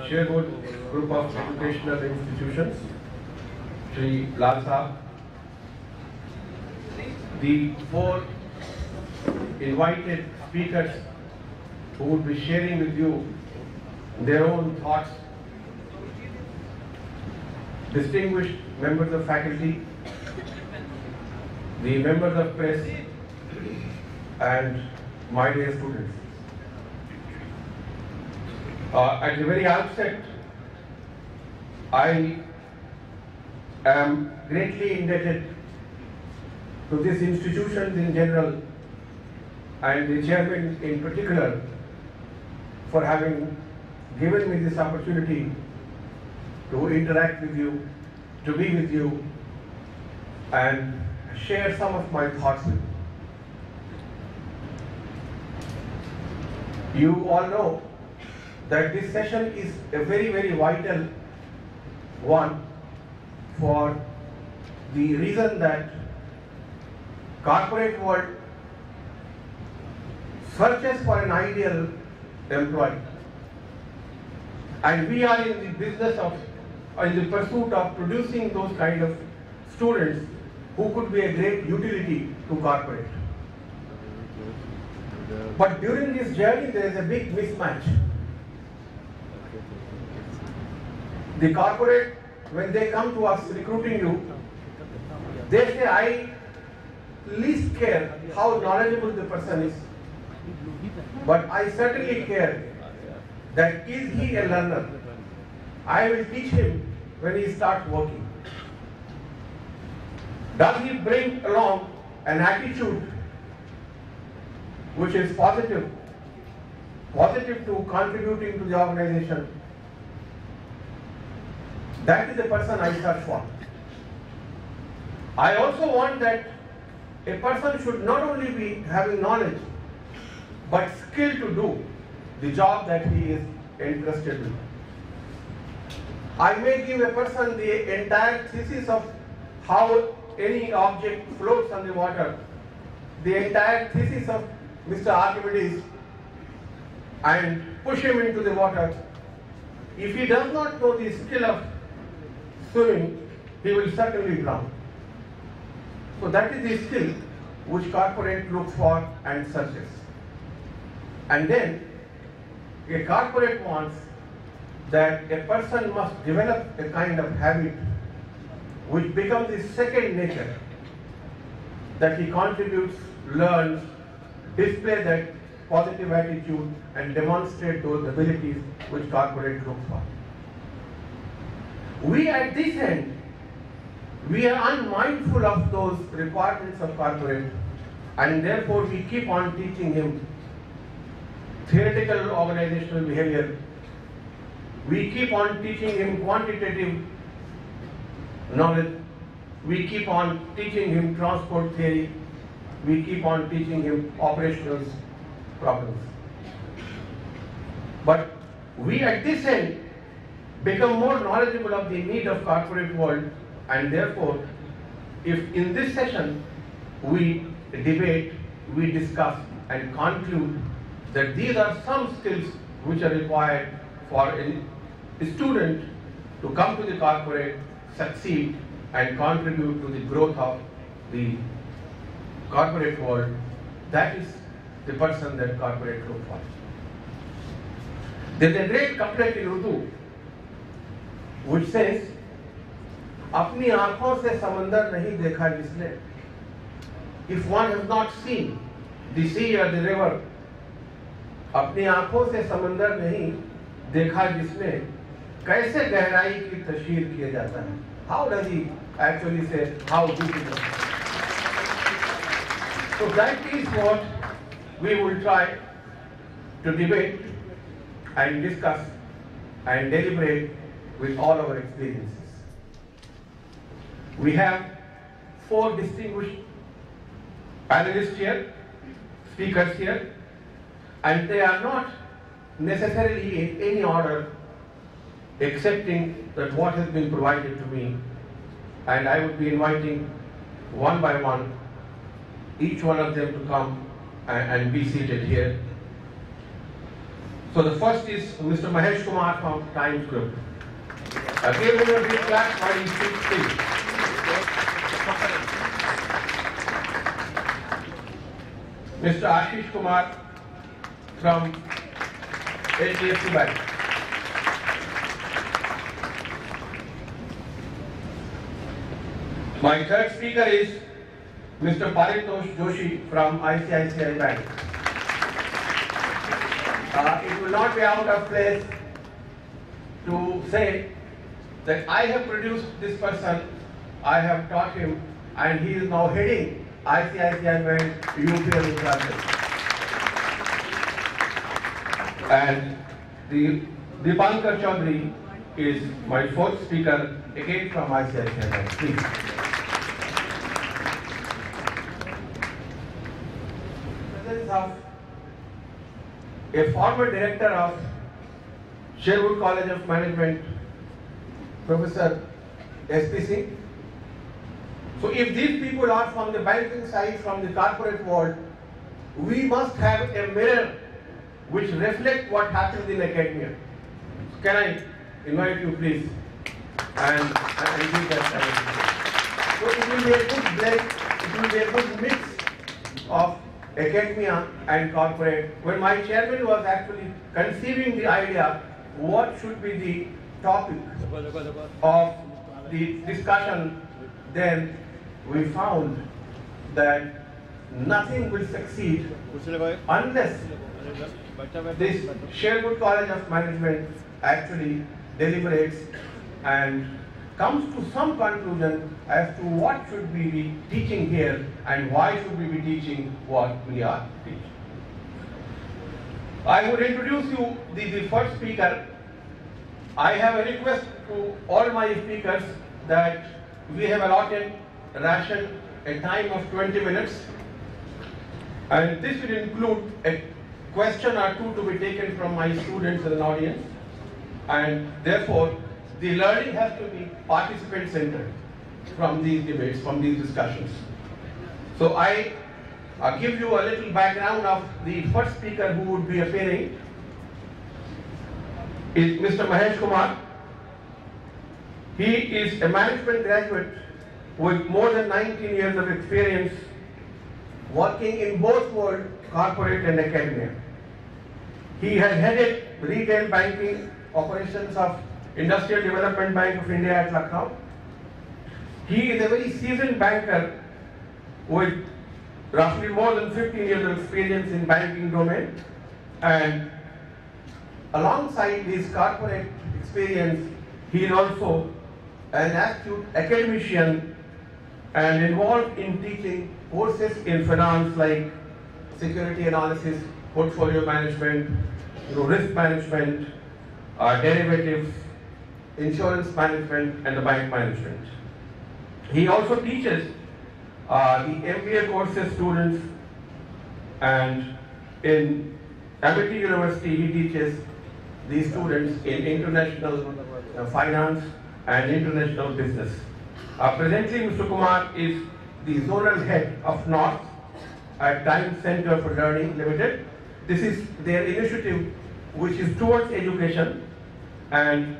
Sherwood Group of Educational Institutions, Shri Lal Saab, the four invited speakers who would be sharing with you their own thoughts, distinguished members of faculty, the members of press, and my dear students. At the very outset, I am greatly indebted to these institutions in general and the chairman in particular for having given me this opportunity to interact with you, to be with you, and share some of my thoughts with you. You all know that this session is a very, very vital one for the reason that corporate world searches for an ideal employee. And we are in the business of, in the pursuit of producing those kind of students who could be a great utility to corporate. But during this journey, there is a big mismatch. The corporate, when they come to us recruiting you, they say, I least care how knowledgeable the person is, but I certainly care that is he a learner. I will teach him when he starts working. Does he bring along an attitude which is positive to contributing to the organization? That is the person I search for. I also want that a person should not only be having knowledge, but skill to do the job that he is interested in. I may give a person the entire thesis of how any object floats on the water, the entire thesis of Mr. Archimedes, and push him into the water. If he does not know the skill of swimming, he will certainly drown. So that is the skill which corporate looks for and searches. And then a corporate wants that a person must develop a kind of habit which becomes his second nature, that he contributes, learns, display that positive attitude and demonstrate those abilities which corporate looks for. We at this end, we are unmindful of those requirements of corporate, and therefore we keep on teaching him theoretical organizational behavior. We keep on teaching him quantitative knowledge. We keep on teaching him transport theory. We keep on teaching him operational problems. But we at this end become more knowledgeable of the need of corporate world, and therefore, if in this session we debate, we discuss and conclude that these are some skills which are required for a student to come to the corporate, succeed and contribute to the growth of the corporate world, that is the person that corporate look for. There is a great couplet in Urdu which says, अपनी आंखों से समंदर नहीं देखा जिसने. If one has not seen the sea or the river, अपनी आंखों से समंदर नहीं देखा जिसने, कैसे गहराई की तशहीर किया जाता है? How does he actually say how deep it is? So that is what we will try to debate and discuss and deliberate with all our experiences. We have four distinguished panelists here, speakers here, and they are not necessarily in any order, excepting that what has been provided to me, and I would be inviting one by one each one of them to come and be seated here. So the first is Mr. Mahesh Kumar from Times Group. Give him a big clap while he speaks, please. Mr. Ashish Kumar from HDFC Bank. My third speaker is Mr. Paritosh Joshi from ICICI Bank. It will not be out of place to say that I have produced this person, I have taught him, and he is now heading ICICI Bank UPL Uttarakhand. And the Dipankar Chaudhary is my fourth speaker, again from ICICI Bank. Please. Presence of a former director of Sherwood College of Management, Professor S.P. Singh. So if these people are from the banking side, from the corporate world, we must have a mirror which reflects what happens in academia. So can I invite you, please, and give that. So it will be a good blend, it will be a good mix of academia and corporate. When my chairman was actually conceiving the idea, what should be the topic of the discussion, then we found that nothing will succeed unless this Sherwood College of Management actually deliberates and comes to some conclusion as to what should we be teaching here and why should we be teaching what we are teaching. I would introduce you the first speaker. I have a request to all my speakers that we have allotted a time of 20 minutes, and this will include a question or two to be taken from my students in the audience, and therefore the learning has to be participant centered from these debates, from these discussions. So I give you a little background of the first speaker who would be appearing is Mr. Mahesh Kumar. He is a management graduate with more than 19 years of experience working in both world, corporate and academia. He has headed retail banking operations of Industrial Development Bank of India at Lucknow. He is a very seasoned banker with roughly more than 15 years of experience in banking domain, and alongside his corporate experience, he is also an astute academician and involved in teaching courses in finance like security analysis, portfolio management, risk management, derivatives, insurance management, and the bank management. He also teaches the MBA courses students, and in Amity University he teaches the students in international finance and international business. Presently, Mr. Kumar is the zonal head of North at Times Center for Learning Limited. This is their initiative which is towards education, and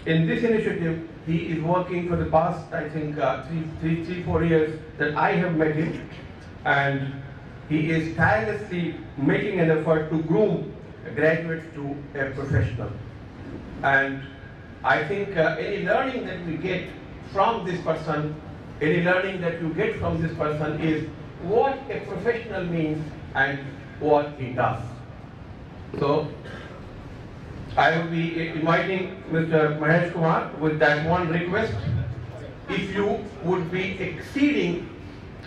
in this initiative he is working for the past, I think, 3-4 years that I have met him, and he is tirelessly making an effort to groom graduates to a professional. And I think any learning that we get from this person, any learning that you get from this person is what a professional means and what he does. So I will be inviting Mr. Mahesh Kumar with that one request. If you would be exceeding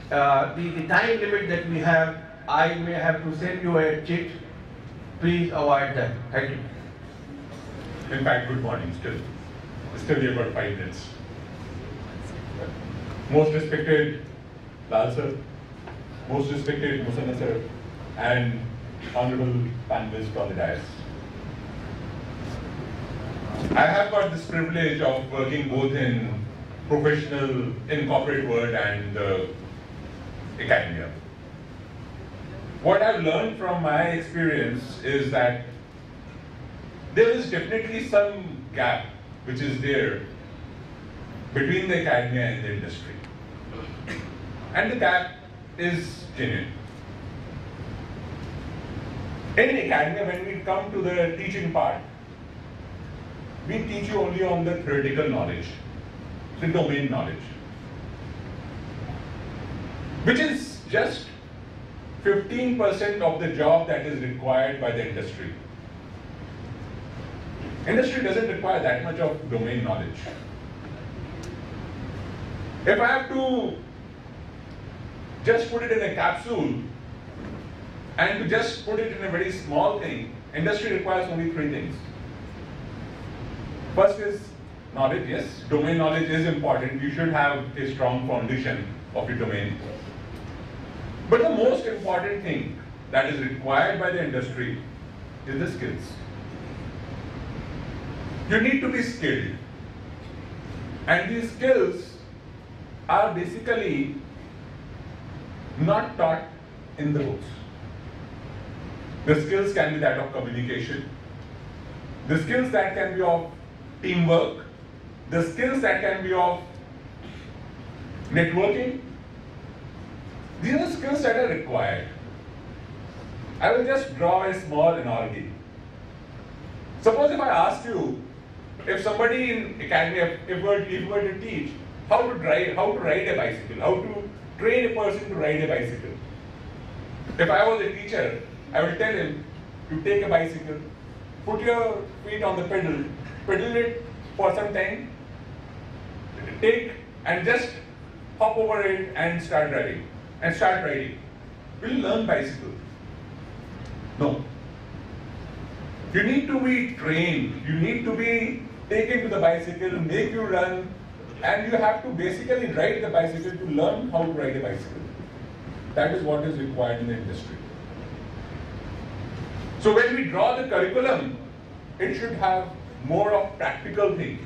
the time limit that we have, I may have to send you a cheat. Please avoid that. Thank you. In fact, good morning still. Still we have got 5 minutes. Most respected Lal sir, most respected Musanna sir, and honorable panelists on the dais. I have got this privilege of working both in corporate world and academia. What I've learned from my experience is that there is definitely some gap which is there between the academia and the industry. And the gap is genuine. In academia, when we come to the teaching part, we teach you only on the theoretical knowledge, the domain knowledge, which is just 15% of the job that is required by the industry. Industry doesn't require that much of domain knowledge. If I have to just put it in a capsule and to just put it in a very small thing, industry requires only 3 things. First is knowledge, yes. Domain knowledge is important. You should have a strong foundation of your domain. But the most important thing that is required by the industry is the skills. You need to be skilled. And these skills are basically not taught in the books. The skills can be that of communication, the skills that can be of teamwork, the skills that can be of networking. These are the skills that are required. I will just draw a small analogy. Suppose if I asked you, if somebody in academia, if we were to teach how to ride a bicycle, how to train a person to ride a bicycle. If I was a teacher, I will tell him to take a bicycle, put your feet on the pedal, pedal it for some time, take and just hop over it and start riding. Will you learn bicycle? No. You need to be trained. You need to be taken to the bicycle, make you run, and you have to basically ride the bicycle to learn how to ride a bicycle. That is what is required in the industry. So when we draw the curriculum, it should have more of practical thing.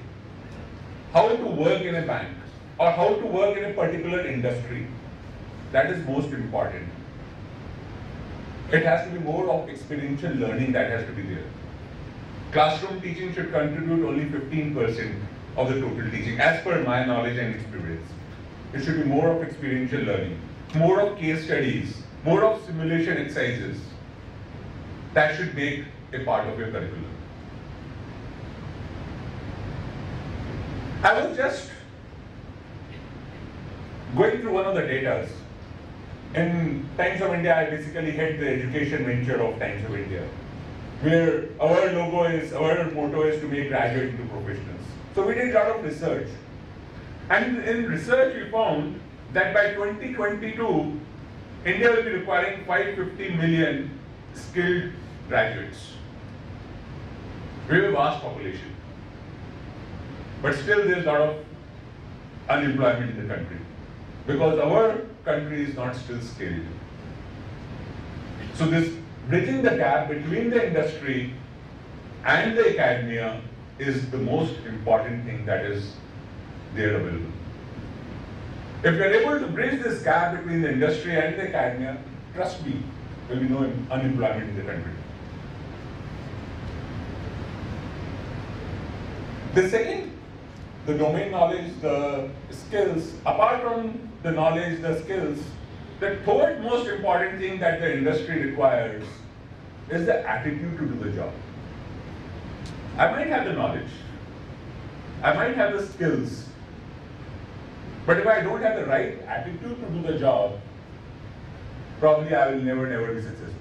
How to work in a bank or how to work in a particular industry. That is most important. It has to be more of experiential learning that has to be there. Classroom teaching should contribute only 15% of the total teaching, as per my knowledge and experience. It should be more of experiential learning, more of case studies, more of simulation exercises. That should make a part of your curriculum. I was just going through one of the data. In Times of India, I basically head the education venture of Times of India, where our motto is to make graduates into professionals. So we did a lot of research. And in research, we found that by 2022, India will be requiring 550 million skilled graduates. We have a vast population. But still there is a lot of unemployment in the country because our country is not still skilled. So this bridging the gap between the industry and the academia is the most important thing that is there available. If we are able to bridge this gap between the industry and the academia, trust me, there will be no unemployment in the country. The second, the domain knowledge, the skills, apart from the knowledge, the skills, the third most important thing that the industry requires is the attitude to do the job. I might have the knowledge, I might have the skills, but if I don't have the right attitude to do the job, probably I will never be successful.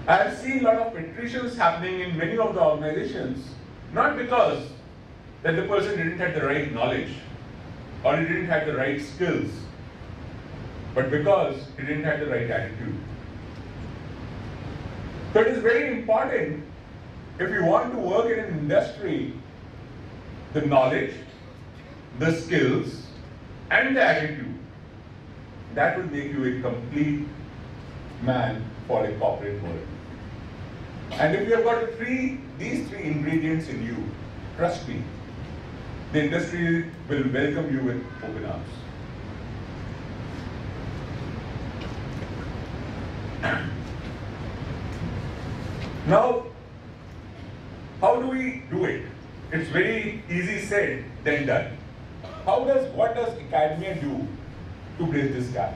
I have seen a lot of attritions happening in many of the organizations, not because that the person didn't have the right knowledge or he didn't have the right skills, but because he didn't have the right attitude. So it is very important, if you want to work in an industry, the knowledge, the skills, and the attitude, that will make you a complete man for a corporate world. And if you have got these three ingredients in you, trust me, the industry will welcome you with open arms. Now, do it. It's very easy said than done. What does academia do to bridge this gap?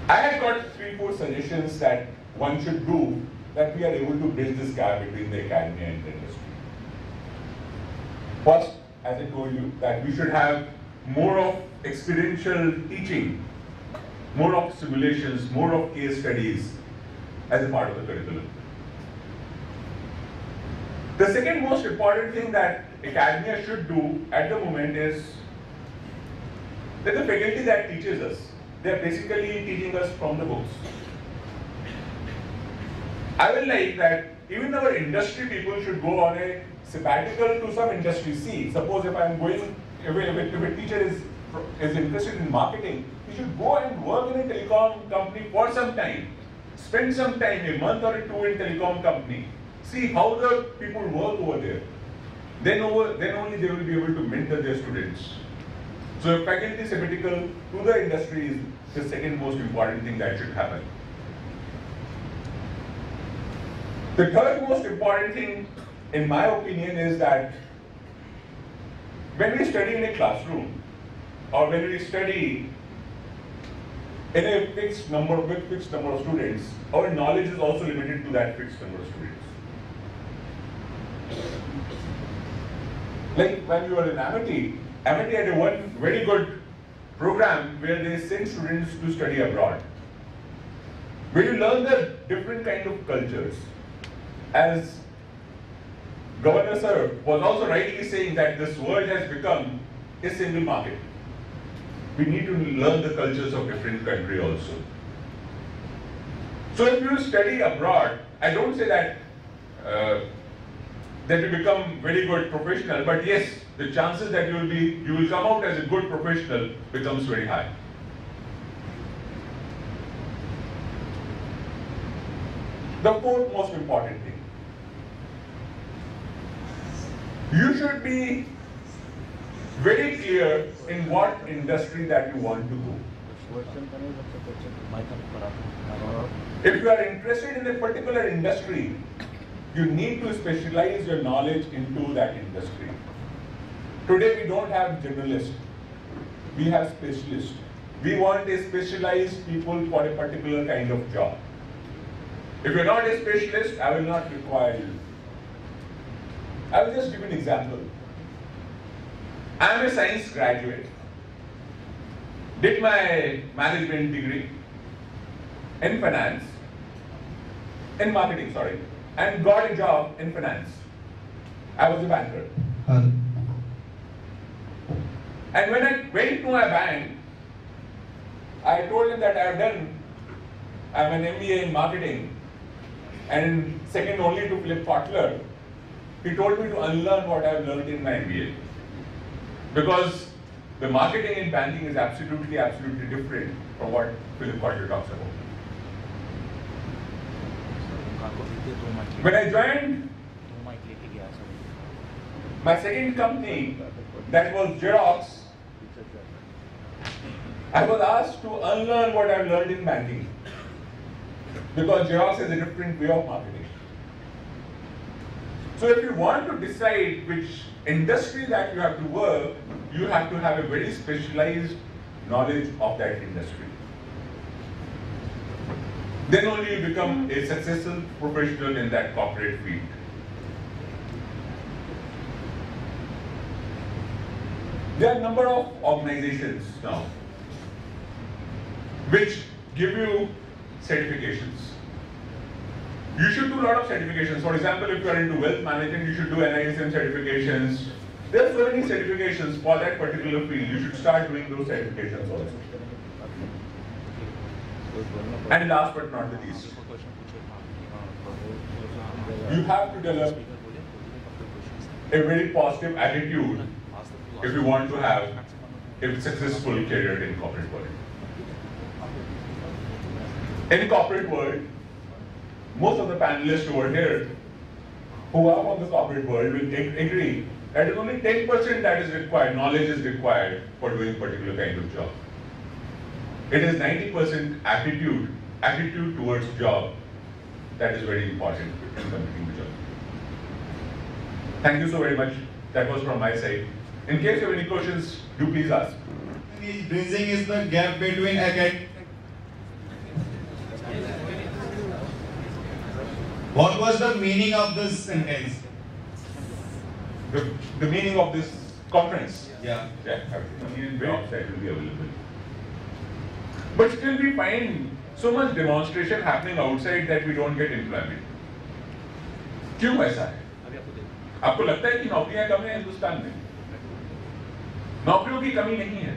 I had got 3-4 suggestions that one should do that we are able to bridge this gap between the academia and the industry. First, as I told you, that we should have more of experiential teaching, more of simulations, more of case studies as a part of the curriculum. The second most important thing that academia should do at the moment is that the faculty that teaches us, they are basically teaching us from the books. I will like that even our industry people should go on a sabbatical to some industry. See, suppose if a teacher is interested in marketing, he should go and work in a telecom company for some time. Spend some time, a month or two in telecom company. See how the people work over there. Then only they will be able to mentor their students. So faculty sabbatical to the industry is the second most important thing that should happen. The third most important thing, in my opinion, is that when we study in a classroom or when we study in a fixed number of students, our knowledge is also limited to that fixed number of students. Like when you are in Amity had a one very good program where they send students to study abroad, where you learn the different kind of cultures. As Governor Sir was also rightly saying that this world has become a single market. We need to learn the cultures of different countries also. So if you study abroad, I don't say that that you become very good professional, but yes, the chances that you will come out as a good professional becomes very high. The fourth most important thing. You should be very clear in what industry that you want to go. If you are interested in a particular industry, you need to specialize your knowledge into that industry. Today we don't have generalists, we have specialists. We want a specialized people for a particular kind of job. If you're not a specialist, I will not require you. I will just give an example. I am a science graduate, did my management degree in finance, in marketing, sorry, and got a job in finance. I was a banker. And when I went to my bank, I told him that I'm an MBA in marketing, and second only to Philip Kotler. He told me to unlearn what I've learned in my MBA. Because the marketing in banking is absolutely different from what Philip Kotler talks about. When I joined my second company, that was Xerox, I was asked to unlearn what I've learned in banking. Because Xerox has a different way of marketing. So if you want to decide which industry that you have to work, you have to have a very specialized knowledge of that industry. Then only you become a successful professional in that corporate field. There are a number of organizations now which give you certifications. You should do a lot of certifications. For example, if you are into wealth management, you should do NISM certifications. There are so many certifications for that particular field. You should start doing those certifications also. And last but not the least, you have to develop a very positive attitude if you want to have a successful career in corporate world. In corporate world, most of the panelists over here who are from the corporate world will agree that it is only 10% that is required, knowledge is required for doing a particular kind of job. It is 90% attitude towards job that is very important in completing the job. Thank you so very much. That was from my side. In case you have any questions, do please ask. Bridging is the gap between academic. What was the meaning of this sentence? The meaning of this conference? Yeah. Website will be available. But still we find so much demonstration happening outside that we don't get employment. क्यों ऐसा है? आपको लगता है कि नौकरियां कम है हिंदुस्तान में? नौकरियों की कमी नहीं है.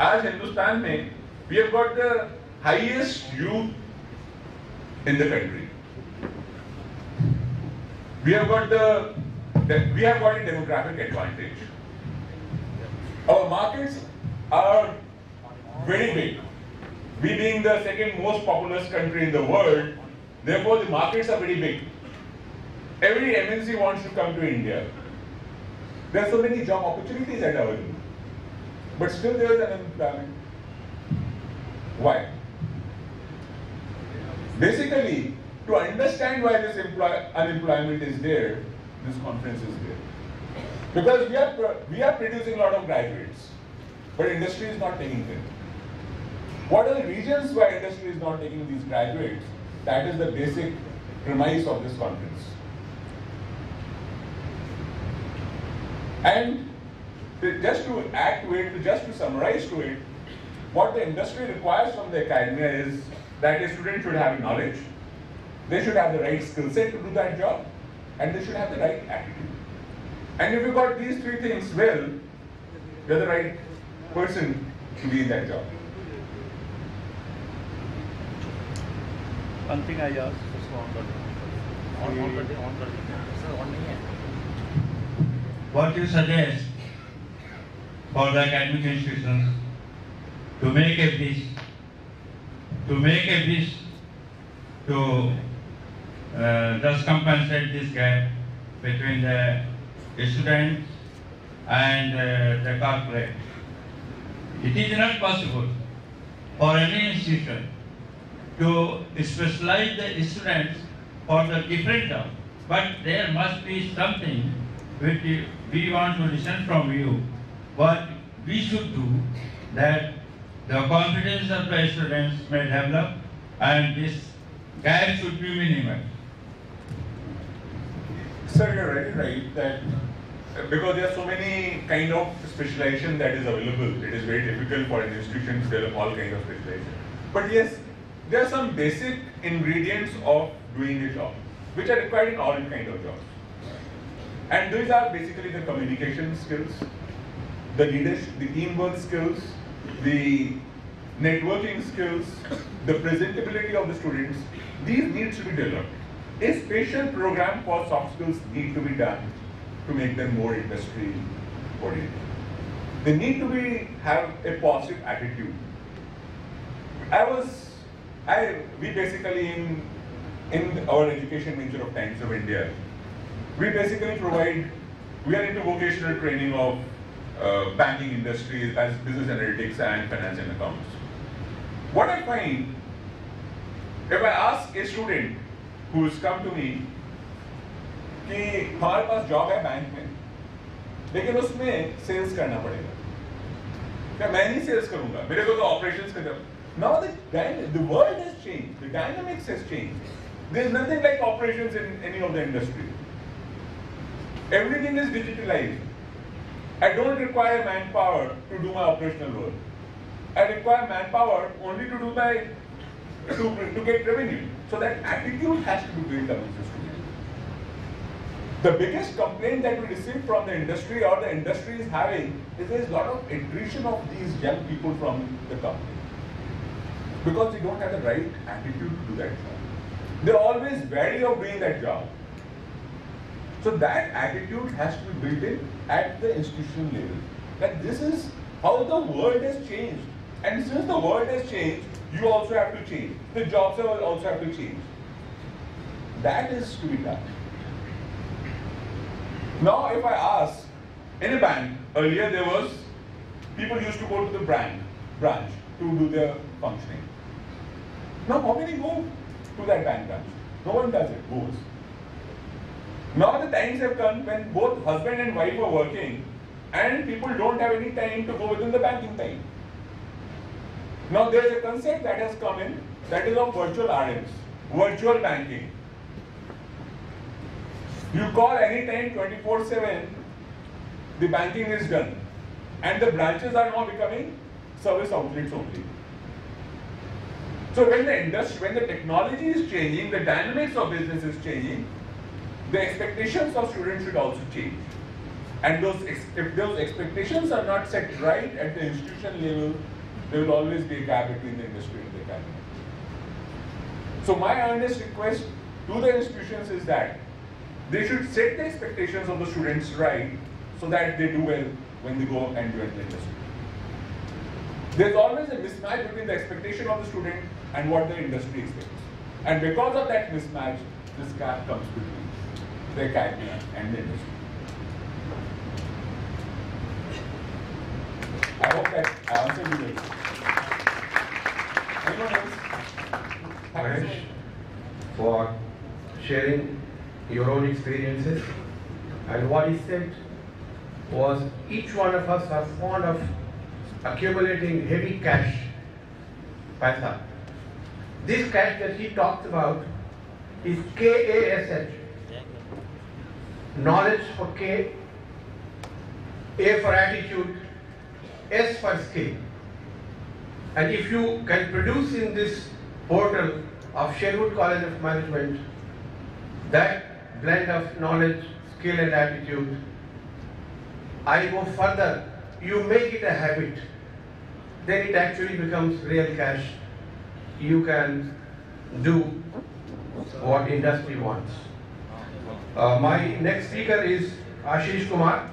आज हिंदुस्तान में we have got the highest youth in the country. We have got a demographic advantage. Our markets are very big. We being the second most populous country in the world, therefore the markets are very big. Every MNC wants to come to India. There are so many job opportunities at available, but still there is unemployment. Why? Basically, to understand why this unemployment is there, this conference is there. Because we are producing a lot of graduates, but industry is not taking them. What are the reasons why industry is not taking these graduates? That is the basic premise of this conference. And just to add to it, just to summarize to it, what the industry requires from the academia is that a student should have knowledge, they should have the right skill set to do that job, and they should have the right attitude. And if you got these three things well, you're the right person to be in that job. One thing I asked, उसको on कर दे, sir on नहीं है. What you suggest for the academic institutions to make a bridge, to just compensate this gap between the students and the corporate. It is not possible for any institution to specialize the students for the different jobs, but there must be something which we want to listen from you. What we should do, that the confidence of the students may develop and this gap should be minimized. Sir, you're very right that because there are so many kind of specialization that is available, it is very difficult for an institution to develop all kind of specialization. But yes, there are some basic ingredients of doing a job, which are required in all kind of jobs. And these are basically the communication skills, the leadership, the teamwork skills, the networking skills, the presentability of the students. These needs to be developed. A special program for soft skills need to be done to make them more industry oriented. They need to have a positive attitude. We basically in our education venture of Times of India, we basically we are into vocational training of banking industry as business analytics and finance and accounts. What I find, if I ask a student who's come to me कि हमारे पास job है bank में, लेकिन उसमें sales करना पड़ेगा, क्या मैं नहीं सेल्स करूंगा, मेरे को तो ऑपरेशंस करना. Now the world has changed, the dynamics has changed. There is nothing like operations in any of the industry. Everything is digitalized. I don't require manpower to do my operational work. I require manpower only to do to get revenue. So that attitude has to be built up in the student. The biggest complaint that we receive from the industry or the industry is having is there is a lot of attrition of these young people from the company. Because they don't have the right attitude to do that job. They're always wary of doing that job. So that attitude has to be built in at the institutional level. That this is how the world has changed. And since the world has changed, you also have to change. The jobs will also have to change. That is to be done. Now if I ask, in a bank, earlier there was, people used to go to the branch to do their functioning. Now how many go to that bank branch? No one does it, goes. Now the times have come when both husband and wife are working and people don't have any time to go within the banking time. Now there is a concept that has come in, that is of virtual RMs, virtual banking. You call anytime 24/7, the banking is done. And the branches are now becoming service outlets only. So when the industry, when the technology is changing, the dynamics of business is changing, the expectations of students should also change. And if those expectations are not set right at the institution level, there will always be a gap between the industry and the academy. So my earnest request to the institutions is that they should set the expectations of the students right so that they do well when they go and join the industry. There's always a mismatch between the expectation of the student and what the industry expects. And because of that mismatch, this gap comes between the academia and the industry. I hope that I answered you. Anyone else? Mahesh, for sharing your own experiences. And what he said was, each one of us are fond of accumulating heavy cash, paisa. This cash that he talks about is KASH. Knowledge for K, A for attitude, S for skill. And if you can produce in this portal of Sherwood College of Management that blend of knowledge, skill and attitude, I go further, you make it a habit, then it actually becomes real cash. You can do what industry wants. My next speaker is Ashish Kumar,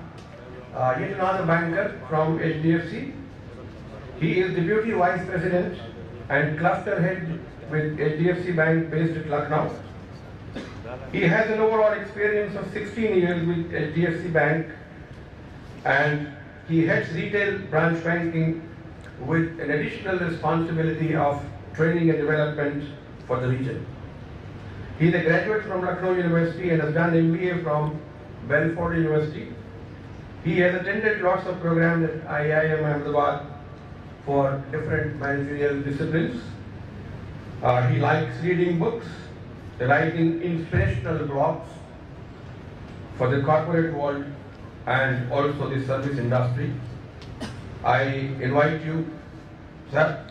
yet another banker from HDFC. He is Deputy Vice President and Cluster Head with HDFC Bank based at Lucknow. He has an overall experience of 16 years with HDFC Bank, and he heads retail branch banking with an additional responsibility of training and development for the region. He is a graduate from Lucknow University and has done MBA from Belfort University. He has attended lots of programs at IIM Ahmedabad for different managerial disciplines. He likes reading books, writing inspirational blogs for the corporate world and also the service industry. I invite you, sir,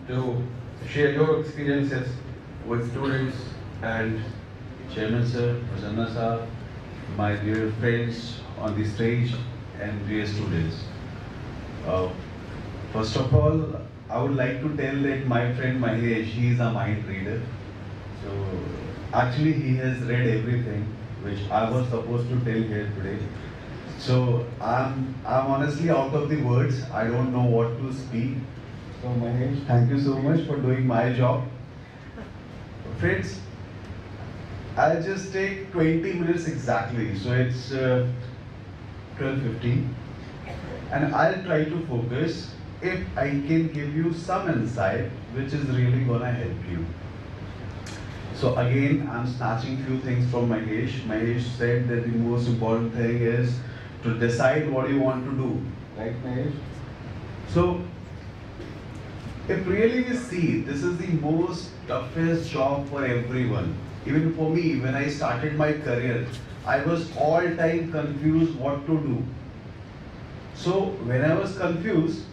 to share your experiences with students and Chairman sir, Prasanna sir, my dear friends on the stage and dear students. First of all, I would like to tell that my friend Mahesh, he is a mind reader. So actually he has read everything which I was supposed to tell here today. So I'm honestly out of the words. I don't know what to speak. So Mahesh, thank you so much for doing my job. Friends, I'll just take 20 minutes exactly. So it's 12:15, and I'll try to focus if I can give you some insight which is really gonna help you. So again, I'm snatching few things from Mahesh. Mahesh said that the most important thing is to decide what you want to do, right Mahesh? So if really we see, this is the most toughest job for everyone. Even for me, when I started my career, I was all time confused what to do. So when I was confused,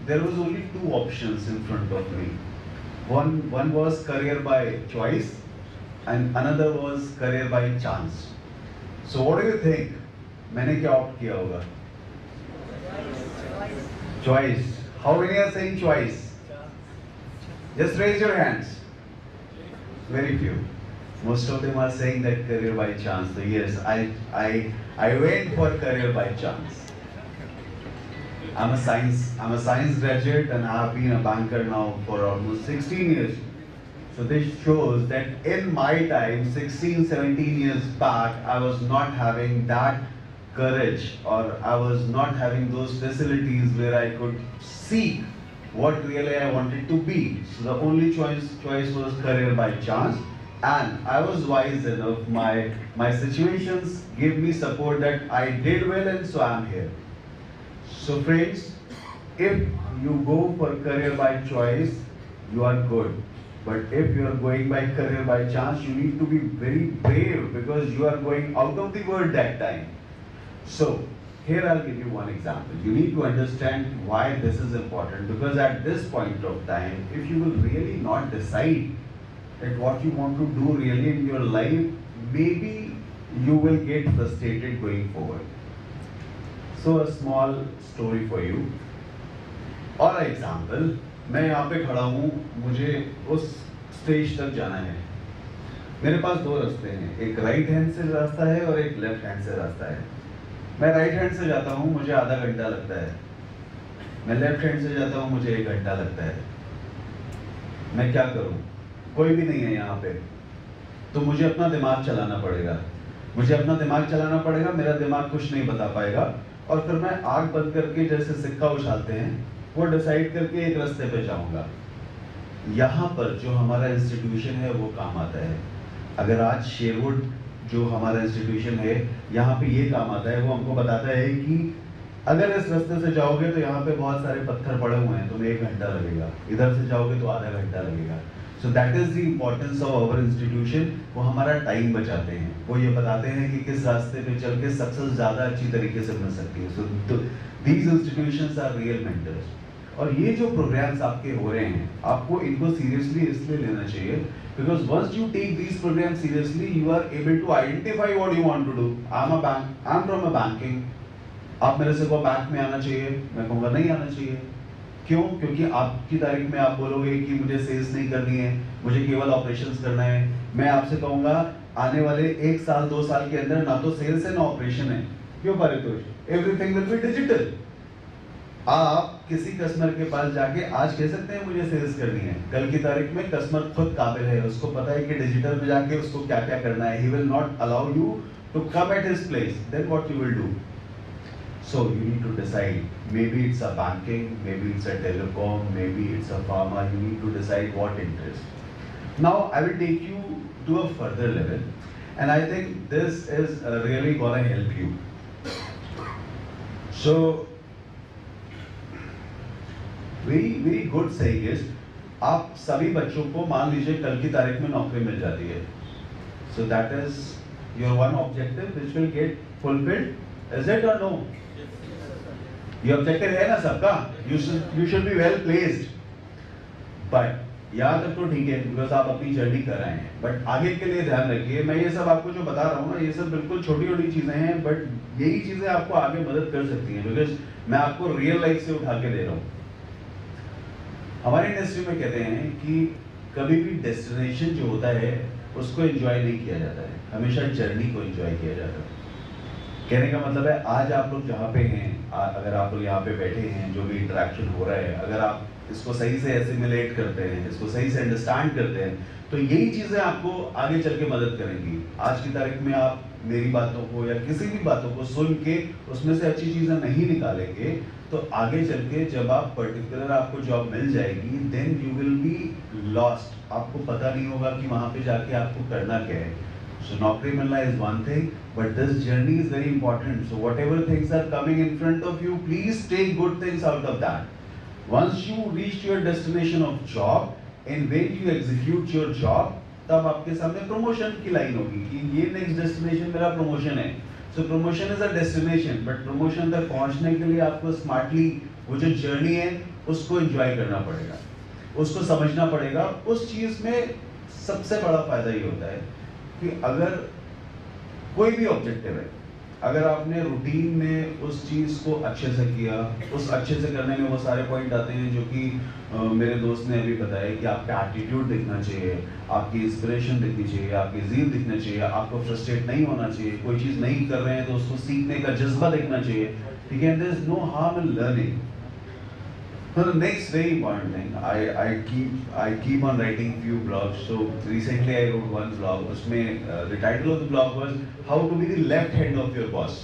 there was only two options in front of me. One was career by choice and another was career by chance. So what do you think? मैंने क्या opt किया होगा? Choice. How many are saying choice? Just raise your hands. Very few. Most of them are saying that career by chance. So yes, I went for career by chance. I'm a science graduate and I have been a banker now for almost 16 years. So this shows that in my time, 16, 17 years back, I was not having that courage, or I was not having those facilities where I could seek what really I wanted to be. So the only choice was career by chance. and I was wise enough, my situations gave me support that I did well, and so I'm here. So friends, if you go for career by choice, you are good. But if you are going by career by chance, you need to be very brave, because you are going out of the world that time. So here I'll give you one example. You need to understand why this is important, because at this point of time, if you will really not decide that what you want to do really in your life, maybe you will get frustrated going forward. So a small story for you. और example, मैं यहाँ पे खड़ा हूँ, मुझे उस stage तक जाना है. मेरे पास दो रास्ते हैं, एक राइट हैंड से रास्ता है और एक लेफ्ट हैंड से रास्ता है. मैं राइट हैंड से जाता हूँ, मुझे आधा घंटा लगता है. मैं लेफ्ट हैंड से जाता हूँ, मुझे 1 घंटा लगता है. मैं क्या करूँ? कोई भी नहीं है यहाँ पे, तो मुझे अपना दिमाग चलाना पड़ेगा. मुझे अपना दिमाग चलाना पड़ेगा, मेरा दिमाग कुछ नहीं बता पाएगा, और फिर मैं आंख बंद करके जैसे सिक्का उछालते हैं, वो डिसाइड करके एक रास्ते पे जाऊंगा. यहाँ पर जो हमारा इंस्टीट्यूशन है वो काम आता है. अगर आज शेरवुड जो हमारा इंस्टीट्यूशन है, यहाँ पे ये काम आता है. वो हमको बताता है कि अगर इस रास्ते से जाओगे तो यहाँ पे बहुत सारे पत्थर पड़े हुए हैं, तुम्हें 1 घंटा लगेगा. इधर से जाओगे तो आधा घंटा लगेगा. So that is the importance of our institution. वो हमारा टाइम बचाते हैं. वो ये बताते हैं कि किस रास्ते पे चल के सक्सेस ज्यादा अच्छी तरीके से मिल सकती है. So these institutions are real mentors. और ये जो प्रोग्राम्स आपके हो रहे हैं, आपको इनको सीरियसली इसलिए लेना चाहिए because once you take these programs seriously, you are able to identify what you want to do. I'm from a banking. आप मेरे से को बैंक में आना चाहिए, मैं कहूँगा नहीं आना चाहिए. क्यों? क्योंकि आपकी तारीख में आप बोलोगे कि मुझे सेल्स नहीं करनी है, मुझे केवल ऑपरेशंस करना है. मैं आपसे कहूँगा आने वाले 1 साल 2 साल के अंदर ना तो सेल्स है ना ऑपरेशन है. क्यों Paritosh? Everything will be digital. आप किसी कस्टमर के पास जाके आज कह सकते हैं मुझे सेल्स करनी है, कल की तारीख में कस्टमर खुद काबिल है, उसको पता है कि डिजिटल में जाके उसको क्या क्या करना है. He will not allow you to come at his place. Then what you will do? So you need to decide. Maybe it's a banking, maybe it's a telecom, maybe it's a pharma. You need to decide what interest. Now I will take you to a further level, and I think this is really gonna help you. So very good saying is, आप सभी बच्चों को मान लीजिए कल की तारीख में नौकरी मिल जाती है. So that is your one objective which will get fulfilled. Is it or no? ये ऑब्जेक्टिव है ना सबका. You should be well placed. But यहाँ तक तो ठीक है, बिकॉज आप अपनी जर्नी कर रहे हैं. बट आगे के लिए ध्यान रखिए, मैं ये सब आपको जो बता रहा हूँ ना, ये सब बिल्कुल छोटी छोटी चीजें हैं, बट यही चीजें आपको आगे मदद कर सकती हैं, बिकॉज मैं आपको रियल लाइफ से उठा के दे रहा हूँ. हमारे इंडस्ट्री में कहते हैं कि कभी भी डेस्टिनेशन जो होता है उसको एंजॉय नहीं किया जाता है, हमेशा जर्नी को एंजॉय किया जाता है. कहने का मतलब है आज आप लोग जहाँ पे हैं, अगर आप लोग यहाँ पे बैठे हैं, जो भी इंटरेक्शन हो रहा है, अगर आप इसको सही से एसिमिलेट करते हैं, इसको सही से अंडरस्टैंड करते हैं, तो यही चीजें आपको आगे चल के मदद करेंगी. आज की तारीख में आप मेरी बातों को या किसी भी बातों को सुन के उसमें से अच्छी चीजें नहीं निकालेंगे, तो आगे चल के जब आप पर्टिकुलर आपको जॉब मिल जाएगी, then you will be lost. आपको पता नहीं होगा कि वहां पे जाके आपको करना क्या है. So नौकरी मिलना is one thing, but this journey is very important. So whatever things are coming in front of you, please take good things out of that. Once you reach your destination of job, and when you execute your job, तब आपके सामने promotion की line होगी कि ये next destination मेरा promotion है. So promotion is a destination, but promotion तक पहुंचने के लिए आपको smartly वो जो journey है उसको enjoy करना पड़ेगा, उसको समझना पड़ेगा. उस चीज में सबसे बड़ा फायदा ये होता है कि अगर कोई भी ऑब्जेक्टिव है, अगर आपने रूटीन में उस चीज को अच्छे से किया, उस अच्छे से करने में वो सारे पॉइंट आते हैं जो कि मेरे दोस्त ने अभी बताया कि आपका एटीट्यूड दिखना चाहिए, आपकी इंस्पिरेशन दिखनी चाहिए, आपकी ज़ील दिखना चाहिए, आपको फ्रस्ट्रेट नहीं होना चाहिए, कोई चीज़ नहीं कर रहे हैं तो उसको सीखने का जज्बा दिखना चाहिए. ठीक है, there is no harm in learning. So the next very important thing, I keep on writing few blogs. So recently I wrote one blog. उसमें the title of the blog was how to be the left hand of your boss.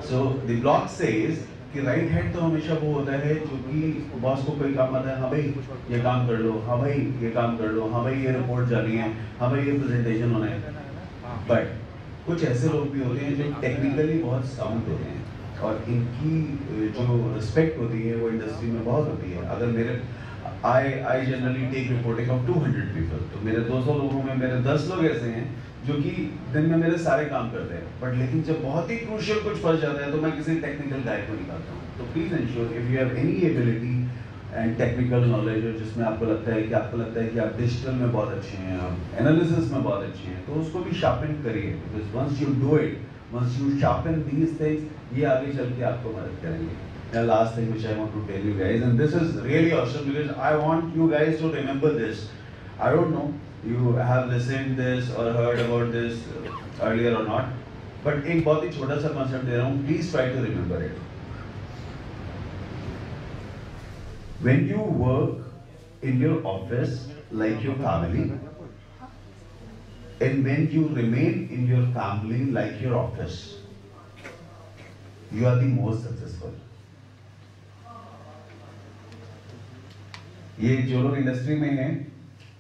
So the blog says कि right hand तो हमेशा वो होता है जो कि boss को कोई काम आता है, हाँ भाई ये काम कर लो, हाँ भाई ये काम कर लो, हाँ भाई ये रिपोर्ट जानी है, हाँ भाई ये प्रेजेंटेशन होना है। बट कुछ ऐसे लोग भी होते हैं जो टेक्निकली बहुत साउंड होते हैं और इनकी जो रिस्पेक्ट होती है वो इंडस्ट्री में बहुत होती है। अगर मेरे I generally take reporting of 200 people, तो मेरे 200 लोगों में मेरे 10 लोग ऐसे हैं जो कि दिन में मेरे सारे काम करते हैं, बट लेकिन जब बहुत ही क्रूशियल कुछ फंस जाता है तो मैं किसी टेक्निकल गाय को निकालता हूँ। तो please ensure if you have any ability and technical knowledge, जिसमें आपको लगता है कि आप डिजिटल में बहुत अच्छे हैं, आप एनालिसिस में बहुत अच्छे हैं, तो उसको भी शार्पन करिए, because once you do it, once you sharpen these things, ये आगे चल के आपको मदद करेंगे। The last thing which I want to tell you guys, and this is really awesome because I want you guys to remember this. I don't know you have listened this or heard about this earlier or not, but एक बहुत ही छोटा सा concept दे रहा हूँ, please try to remember it. When you work in your office like your family, and when you remain in your family like your office, you are the most successful. ये जो लोग industry में हैं,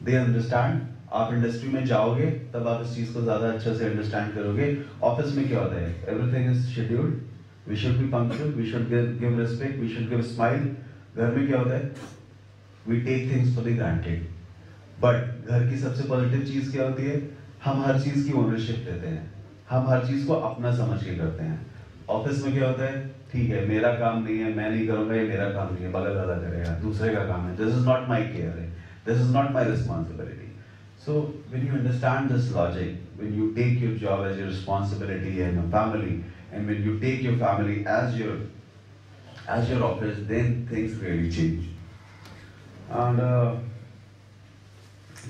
they understand. आप industry में जाओगे तब आप इस चीज को ज्यादा अच्छे से अंडरस्टैंड करोगे। ऑफिस में क्या होता है, everything is scheduled, we should be punctual, we should give respect, we should give smile. घर में क्या होता है, we take things for the granted. But घर की सबसे पॉजिटिव चीज क्या होती है, हम हर चीज की ओनरशिप लेते हैं, हम हर चीज को अपना समझ के करते हैं। ऑफिस में क्या होता है, ठीक है मेरा काम नहीं है, मैं नहीं करूंगा, ये मेरा काम नहीं है, बगल वाला करेगा, दूसरे का काम है, this is not my care, this is not my responsibility. So when you understand this logic, when you take your job as your responsibility and your family, and when you take your family as your office, then things really change. And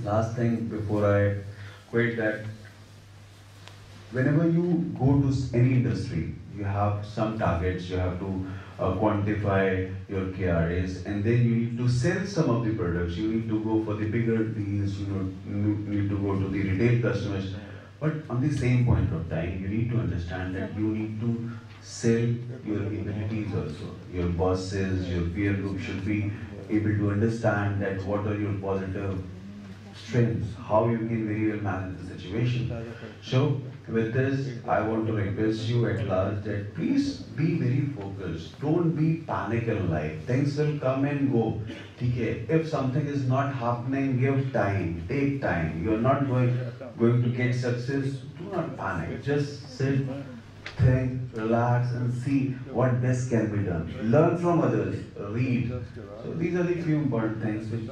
last thing before I quit, that whenever you go to any industry, you have some targets, you have to quantify your KRAs, and then you need to sell some of the products, you need to go for the bigger deals, you need to go to the retail customers. But on the same point of time, you need to understand that you need to sell your abilities also. Your bosses, your peer group should be able to understand that what are your positive strengths, how you can very well manage the situation. So with this, I want to request you at last that please be very focused. Don't be panic in life. Things will come and go. Okay? If something is not happening, give time. Take time. You are not going to get success. Do not panic. Just sit, think, relax, and see what best can be done. Learn from others. Read. So these are the few important things which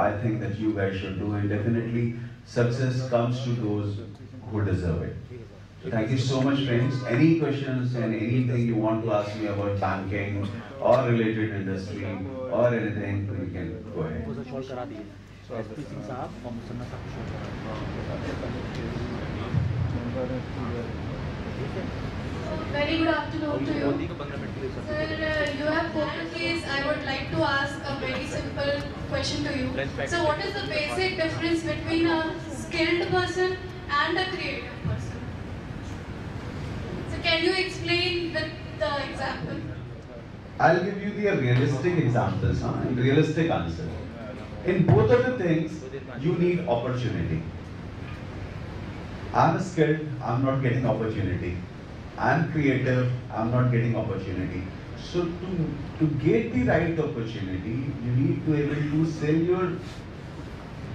I think that you guys should do, and definitely success comes to those who deserve it. So thank you so much, friends. Any questions and anything you want to ask me about banking or related industry or anything, you can go ahead. वो solve करा दिए। SP Singh साहब competition में Very good afternoon to you. Sir, you have 4 keys. I would like to ask a very simple question to you. So what is the basic difference between a skilled person and a creative person? So can you explain with the example? I'll give you the realistic examples and realistic answer. In both of the things, you need opportunity. I'm skilled, I'm not getting opportunity. I'm creative, I'm not getting opportunity. So to get the right opportunity, you need to be able to sell your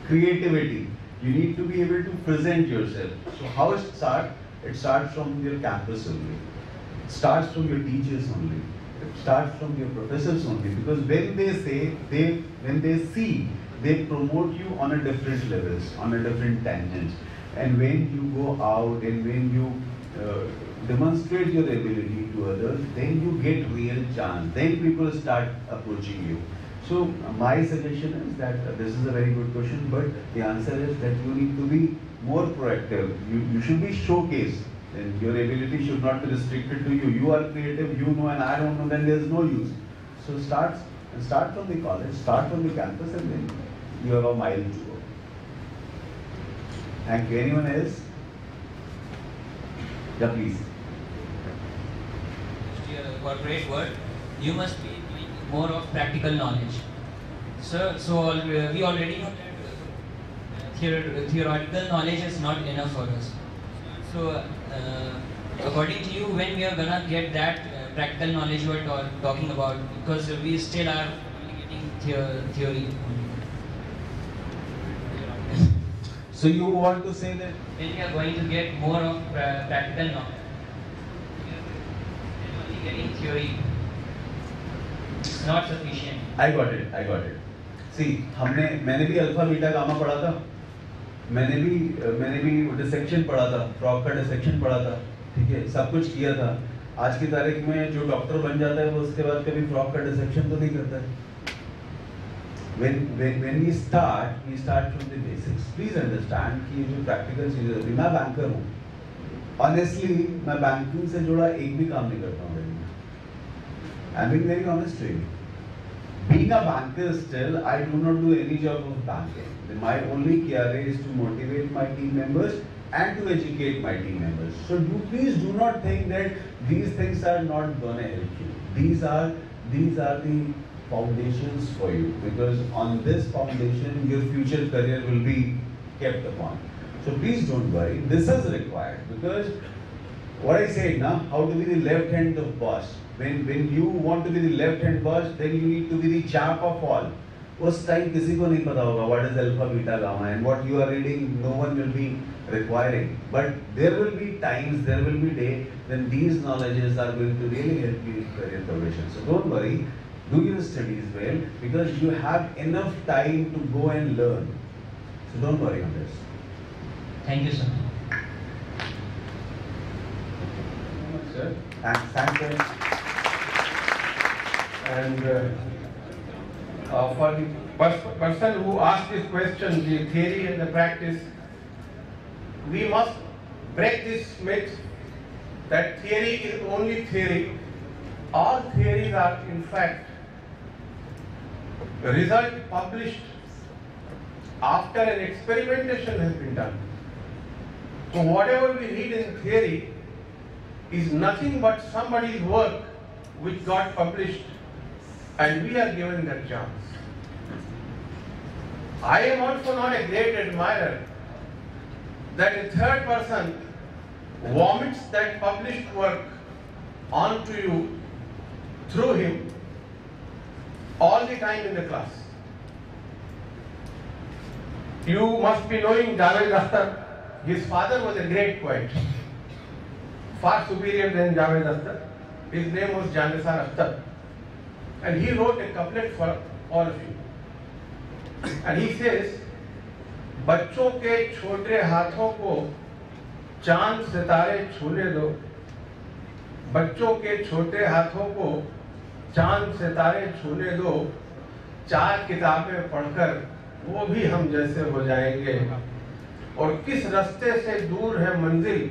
creativity. You need to be able to present yourself. So how it starts? It starts from your campus only. It starts from your teachers only. It starts from your professors only. Because when they see, they promote you on a different levels, on a different tangents. And when you go out and when you demonstrate your ability to others, then you get real chance. Then people start approaching you. So my suggestion is that this is a very good question, but the answer is that you need to be more proactive. You should be showcased, and your ability should not be restricted to you. You are creative, you know, and I don't know, then there is no use. So start from the college, start from the campus, and then you have a mile to go. Thank you. Anyone else? Yeah, please. Corporate word. you must be doing more of practical knowledge. So we already know that theoretical knowledge is not enough for us. So according to you, when we are gonna get that practical knowledge you are talking about, because we still are getting theory. So you want to say that When we are going to get more of practical knowledge, we are only getting theory. It's not sufficient. I got it. See, मैंने भी alpha beta gamma पढ़ा था, मैंने भी dissection पढ़ा था, frog का dissection पढ़ा था, ठीक है, सब कुछ किया था. आज की तारीख में जो डॉक्टर बन जाता है वो उसके बाद कभी फ्रॉग का डिसेक्शन तो नहीं करता है. When we start from the basics. Please understand कि ये जो practical चीज़ें होती हैं, मैं बैंकर हूँ. Honestly, मैं बैंकिंग से जुड़ा एक भी काम नहीं करता हूँ. I'm being very honest to you. Being a banker still, I do not do any job of banking. My only KRA is to motivate my team members and to educate my team members. So you please do not think that these things are not going to help you. These are the foundations for you, because on this foundation your future career will be kept upon. So please don't worry. This is required, because what I said now, how to be the left hand of boss. When you want to be the left hand boss, then you need to be the champ of all. उस time किसी को नहीं पता होगा what is alpha beta gamma, and what you are reading no one will be requiring. But there will be times, there will be day when these knowledges are going to really help you in career progression. So don't worry, do your studies well, because you have enough time to go and learn. So don't worry on this. Thank you, sir. Sir, thanks sir. And for the person who asked this question, the theory and the practice, we must break this myth that theory is only theory. All theories are in fact result published after an experimentation has been done. So whatever we read in theory is nothing but somebody's work which got published, and we are given that chance. I am also not a great admirer that a third person vomits that published work onto you through him all the time in the class. You must be knowing Javed Akhtar. His father was a great poet, far superior than Javed Akhtar. His name was Janisar Akhtar. And he wrote a couplet for all of you. And he says, बच्चों के छोटे हाथों को चांद सितारे छूने दो, बच्चों के छोटे हाथों को चांद सितारे छूने दो, चार किताबें पढ़कर वो भी हम जैसे हो जाएंगे, और किस रास्ते से दूर है मंजिल,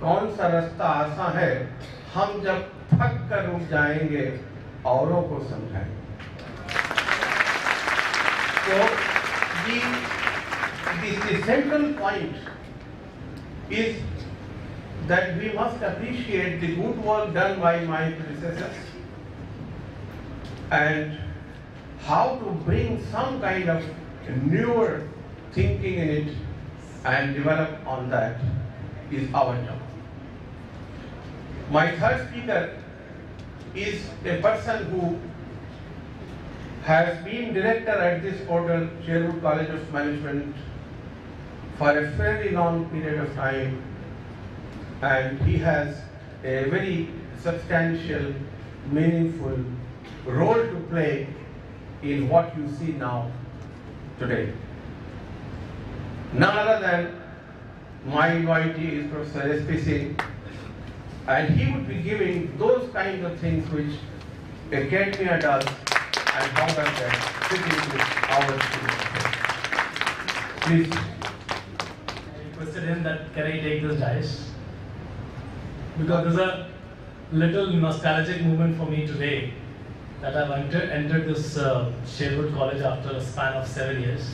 कौन सा रास्ता आसान है, हम जब थक कर रुक जाएंगे, औरों को समझाएंगे. So the central point is that we must appreciate the good work done by my predecessors and how to bring some kind of newer thinking in it and develop on that is our job. My third speaker is a person who has been director at this portal, Sherwood College of Management, for a fairly long period of time, and he has a very substantial, meaningful role to play in what you see now today. None other than my invitee is Professor S.P. Singh, and he would be giving those kinds of things which academia does, and how does that fit into our students. Please. I requested him that can I take this dice? Because there's a little nostalgic moment for me today that I've entered this Sherwood College after a span of 7 years.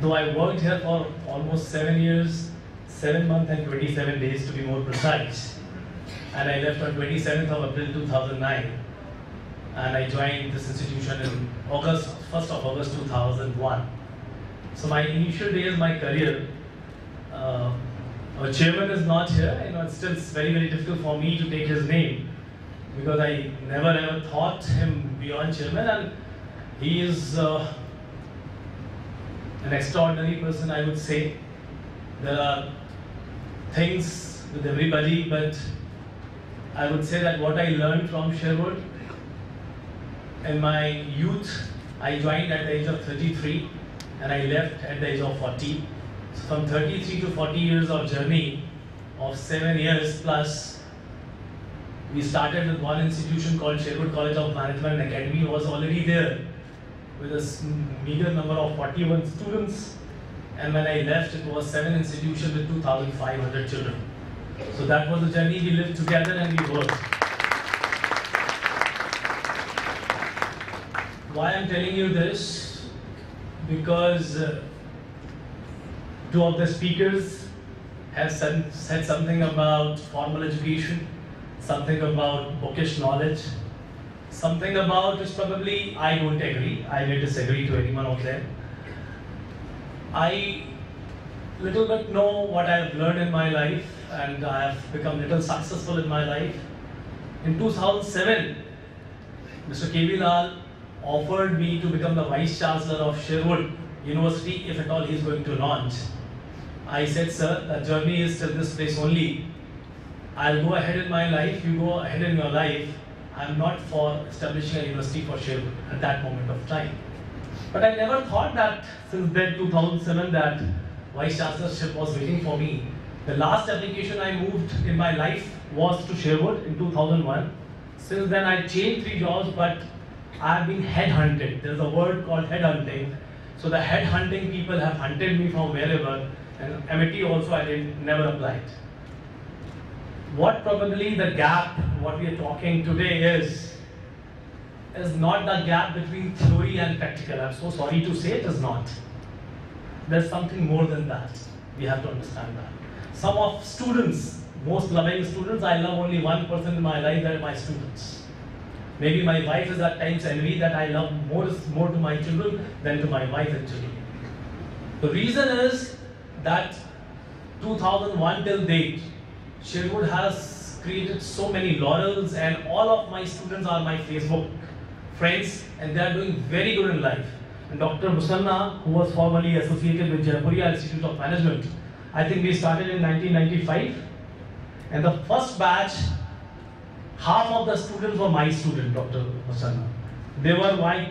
Though I worked here for almost 7 years, 7 months and 27 days to be more precise, and I left on 27th of April 2009. and I joined this institution in August, 1st of August 2001. So my initial days, my career, our chairman is not here. It's still very, very difficult for me to take his name because I never ever thought him beyond chairman, and he is an extraordinary person, I would say. There are things with everybody, but I would say that what I learned from Sherwood in my youth, I joined at the age of 33 and I left at the age of 40. So from 33 to 40 years of journey of 7 years plus, we started with one institution called Sherwood College of Management and Academy. Was already there with a meager number of 41 students, and when I left it was 7 institutions with 2,500 children. So that was the journey we lived together and we worked. Why I'm telling you this? Because two of the speakers have said something about formal education, something about bookish knowledge, something about which probably I don't agree. I may disagree to any one of them. I little bit know what I have learned in my life, and I have become little successful in my life. In 2007, Mr. K.V. Lal offered me to become the Vice Chancellor of Sherwood University if at all he is going to launch. I said, sir, the journey is till this place only. I'll go ahead in my life, you go ahead in your life. I'm not for establishing a university for Sherwood at that moment of time. But I never thought that since then, 2007, that Vice Chancellorship was waiting for me. The last application I moved in my life was to Sherwood in 2001. Since then, I changed 3 jobs, but I've been headhunted. There's a word called headhunting. So the headhunting people have hunted me from wherever, and MIT also I never applied. What probably the gap, what we are talking today is not the gap between theory and practical. I'm so sorry to say it is not. There's something more than that. We have to understand that. Some of students, most loving students, I love only one person in my life, that are my students. Maybe my wife is at times envy that I love more to my children than to my wife and children. The reason is that 2001 till date, Sherwood has created so many laurels, and all of my students are my Facebook friends, and they are doing very good in life. And Dr. Musanna, who was formerly associated with Jaipuriya Institute of Management, I think we started in 1995, and the first batch, half of the students were my student, Dr. Musanna. They were my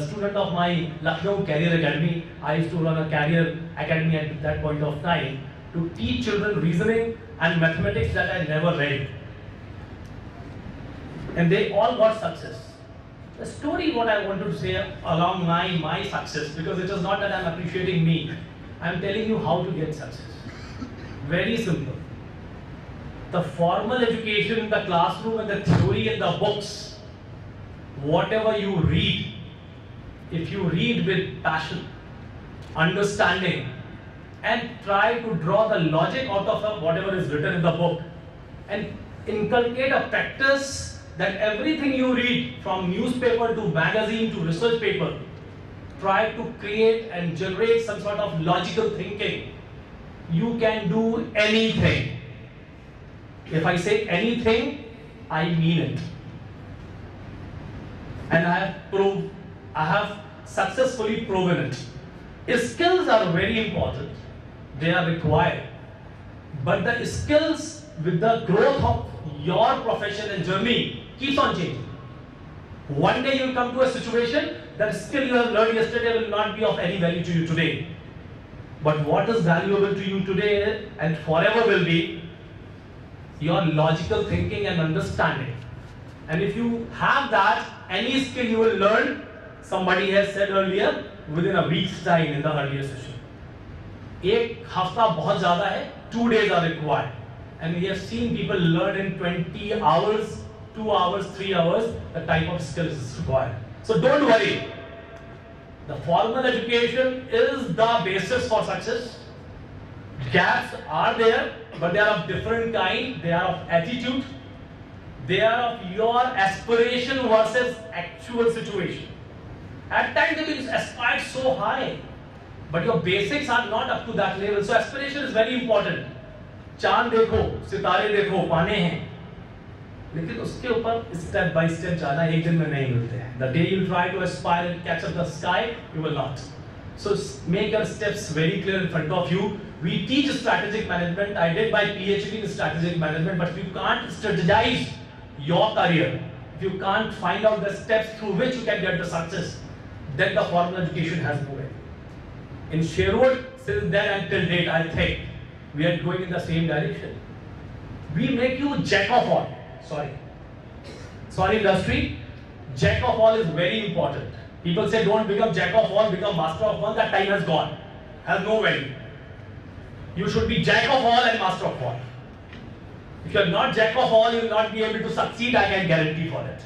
student of my Lucknow Career Academy. I used to run a career academy at that point of time to teach children reasoning and mathematics that I never read. And they all got success. The story what I wanted to say along my success, because it is not that I'm appreciating me, I'm telling you how to get success. Very simple. The formal education in the classroom and the theory in the books, whatever you read, if you read with passion, understanding, and try to draw the logic out of whatever is written in the book, and inculcate a practice that everything you read, from newspaper to magazine to research paper, try to create and generate some sort of logical thinking, you can do anything. If I say anything, I mean it. And I have successfully proven it. Skills are very important. They are required. But the skills with the growth of your profession and journey keeps on changing. One day you will come to a situation that skill you have learned yesterday will not be of any value to you today. But what is valuable to you today and forever will be your logical thinking and understanding. And if you have that, any skill you will learn, somebody has said earlier, within a week's time in the earlier session. एक हफ्ता बहुत ज़्यादा है, 2 days are required. And we have seen people learn in 20 hours, 2 hours, 3 hours, the type of skills is required. So don't worry. The formal education is the basis for success. Gaps are there, but they are of different kind. They are of attitude. They are of your aspiration versus actual situation. At times they will aspire so high, but your basics are not up to that level. So aspiration is very important. चांद देखो, सितारे देखो, पाने हैं, लेकिन उसके ऊपर step by step जाना एक दिन में नहीं मिलते हैं. The day you try to aspire and catch up the sky, you will not. So make your steps very clear in front of you. We teach strategic management. I did my PhD in strategic management, but if you can't strategize your career, if you can't find out the steps through which you can get the success, then the formal education has no way. In Sherwood, since then until date, I think we are going in the same direction. We make you jack of all. Sorry industry, jack of all is very important. People say don't become jack of all, become master of one. That time has gone, has no value. You should be jack of all and master of all. If you are not jack of all, you will not be able to succeed, I can guarantee for it.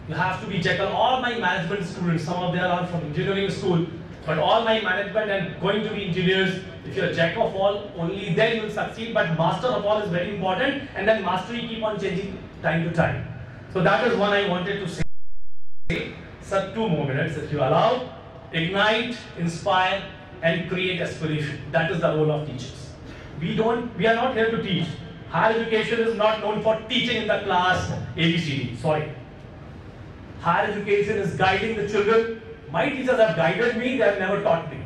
You have to be jack of all. My management students, some of them are from engineering school, but all my management and going to be engineers, if you are jack of all, only then you will succeed, but master of all is very important, and then mastery keep on changing time to time. So that is one I wanted to say. Sir, 2 more minutes if you allow. Ignite, inspire, and create aspiration. That is the role of teachers. We are not here to teach. Higher education is not known for teaching in the class ABCD. Sorry. Higher education is guiding the children. My teachers have guided me, they have never taught me.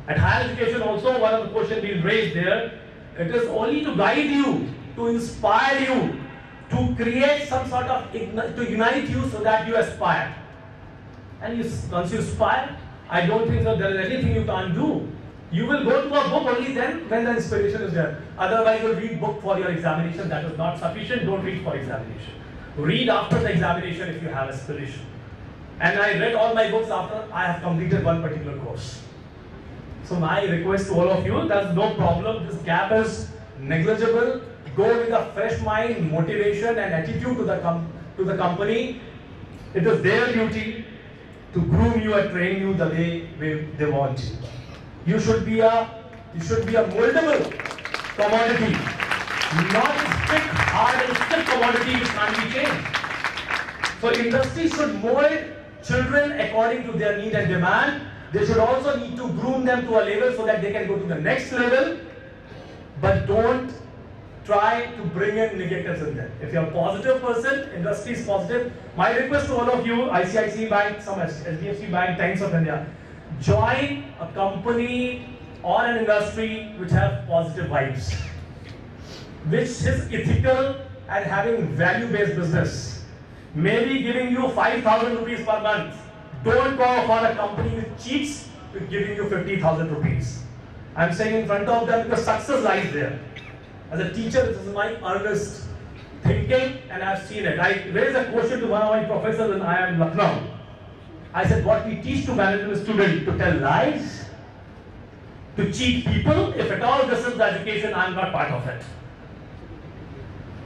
At higher education also, one of the questions being raised there, it is only to guide you, to inspire you, to create some sort of, to ignite you so that you aspire. And once you aspire, I don't think that there is anything you can't do. You will go to a book only then when the inspiration is there. Otherwise, you'll read book for your examination. That is not sufficient. Don't read for examination. Read after the examination if you have aspiration. And I read all my books after I have completed one particular course. So my request to all of you, there's no problem. This gap is negligible. Go with a fresh mind, motivation, and attitude to the company. It is their duty to groom you and train you the way they want you. You should be a moldable commodity, not strict, hard and strict commodity which can't be changed. So industry should mold children according to their need and demand. They should also need to groom them to a level so that they can go to the next level, but don't try to bring in negatives in them. If you're a positive person, industry is positive. My request to all of you, ICICI Bank, some HDFC Bank, Times of India, join a company or an industry which have positive vibes, which is ethical and having value-based business. Maybe giving you 5,000 rupees per month. Don't go for a company which cheats with giving you 50,000 rupees. I'm saying in front of them because success lies there. As a teacher, this is my earnest thinking and I've seen it. I raised a question to one of my professors when I am in Lucknow. I said, what we teach to management students, to tell lies, to cheat people, if at all this is the education, I am not part of it.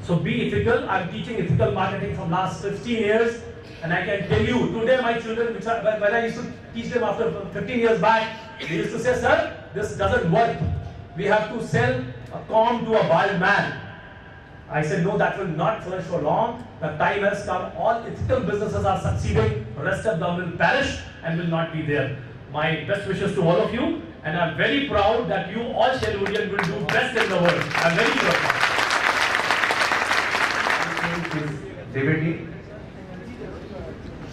So be ethical. I am teaching ethical marketing from last 15 years and I can tell you, today my children, when I used to teach them after 15 years back, they used to say, sir, this doesn't work. We have to sell a comb to a bald man. I said, no, that will not flourish for long. The time has come. All ethical businesses are succeeding. The rest of them will perish and will not be there. My best wishes to all of you. And I'm very proud that you all Sherwoodian will do best in the world. I'm very proud. Debating.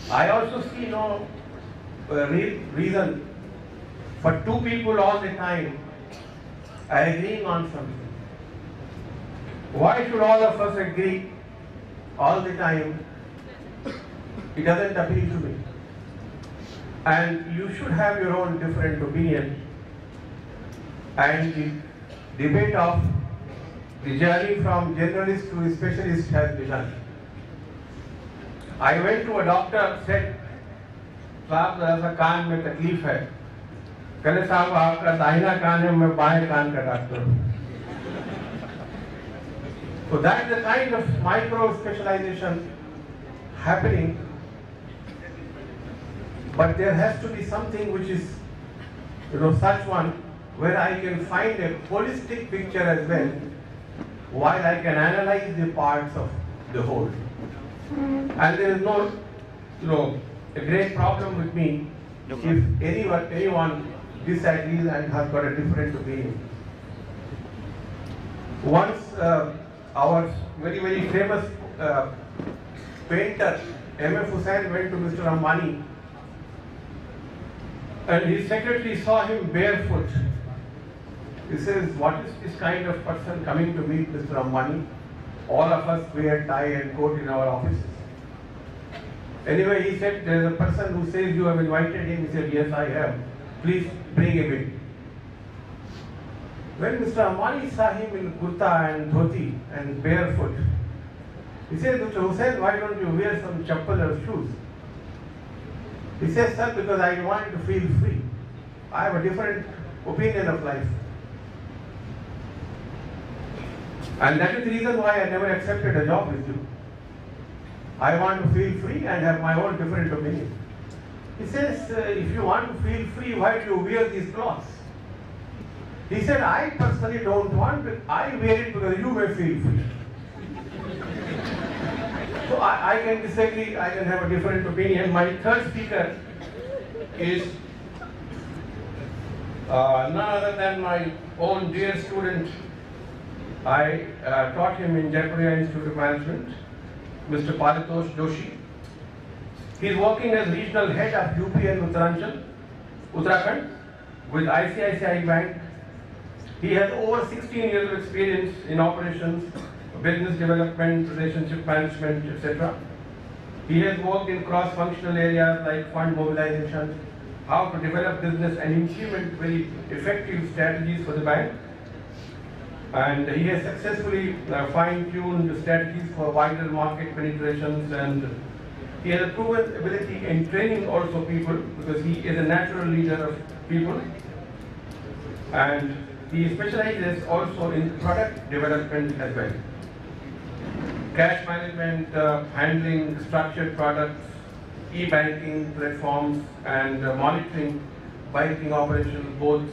I also see no reason for two people all the time agreeing on something. Why should all of us agree all the time? It doesn't appeal to me. And you should have your own different opinion. And the debate of the journey from generalist to specialist has begun. I went to a doctor, said, साहब जरा सा कान में तकलीफ है. कहले साहब आपका दाहिना कान है, मैं बाएं कान का डॉक्टर हूँ. So that is the kind of micro specialization happening. But there has to be something which is, such one where I can find a holistic picture as well, while I can analyze the parts of the whole. And there is no, a great problem with me if anyone disagrees and has got a different opinion. Once our very famous painter M.F. Hussain went to Mr. Ambani, and his secretary saw him barefoot. He says, "What is this kind of person coming to meet Mr. Ambani? All of us wear tie and coat in our offices." Anyway, he said, "There is a person who says you have invited him." He said, "Yes, I have. Please bring him in." When Mr. Ambani saw him in kurta and dhoti and barefoot, he said, "Mr. Hussain, why don't you wear some chappal or shoes?" He says, "Sir, because I want to feel free. I have a different opinion of life. And that is the reason why I never accepted a job with you. I want to feel free and have my own different opinion." He says, "If you want to feel free, why do you wear these clothes?" He said, "I personally don't want it. I wear it because you may feel free." So I can disagree, I can have a different opinion. My third speaker is none other than my own dear student. I taught him in Jaipur Institute of Management, Mr. Paritosh Joshi. He is working as regional head of UP and Uttarakhand with ICICI Bank. He has over 16 years of experience in operations, business development, relationship management, etc. He has worked in cross-functional areas like fund mobilization, how to develop business and implement very effective strategies for the bank. And he has successfully fine-tuned strategies for wider market penetrations, and he has a proven ability in training also people, because he is a natural leader of people. And he specializes also in product development as well. Cash management, handling structured products, e-banking platforms, and monitoring banking operations, both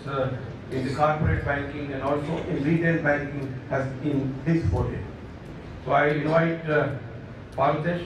in the corporate banking and also in retail banking, has been his forte. So I invite Paritesh.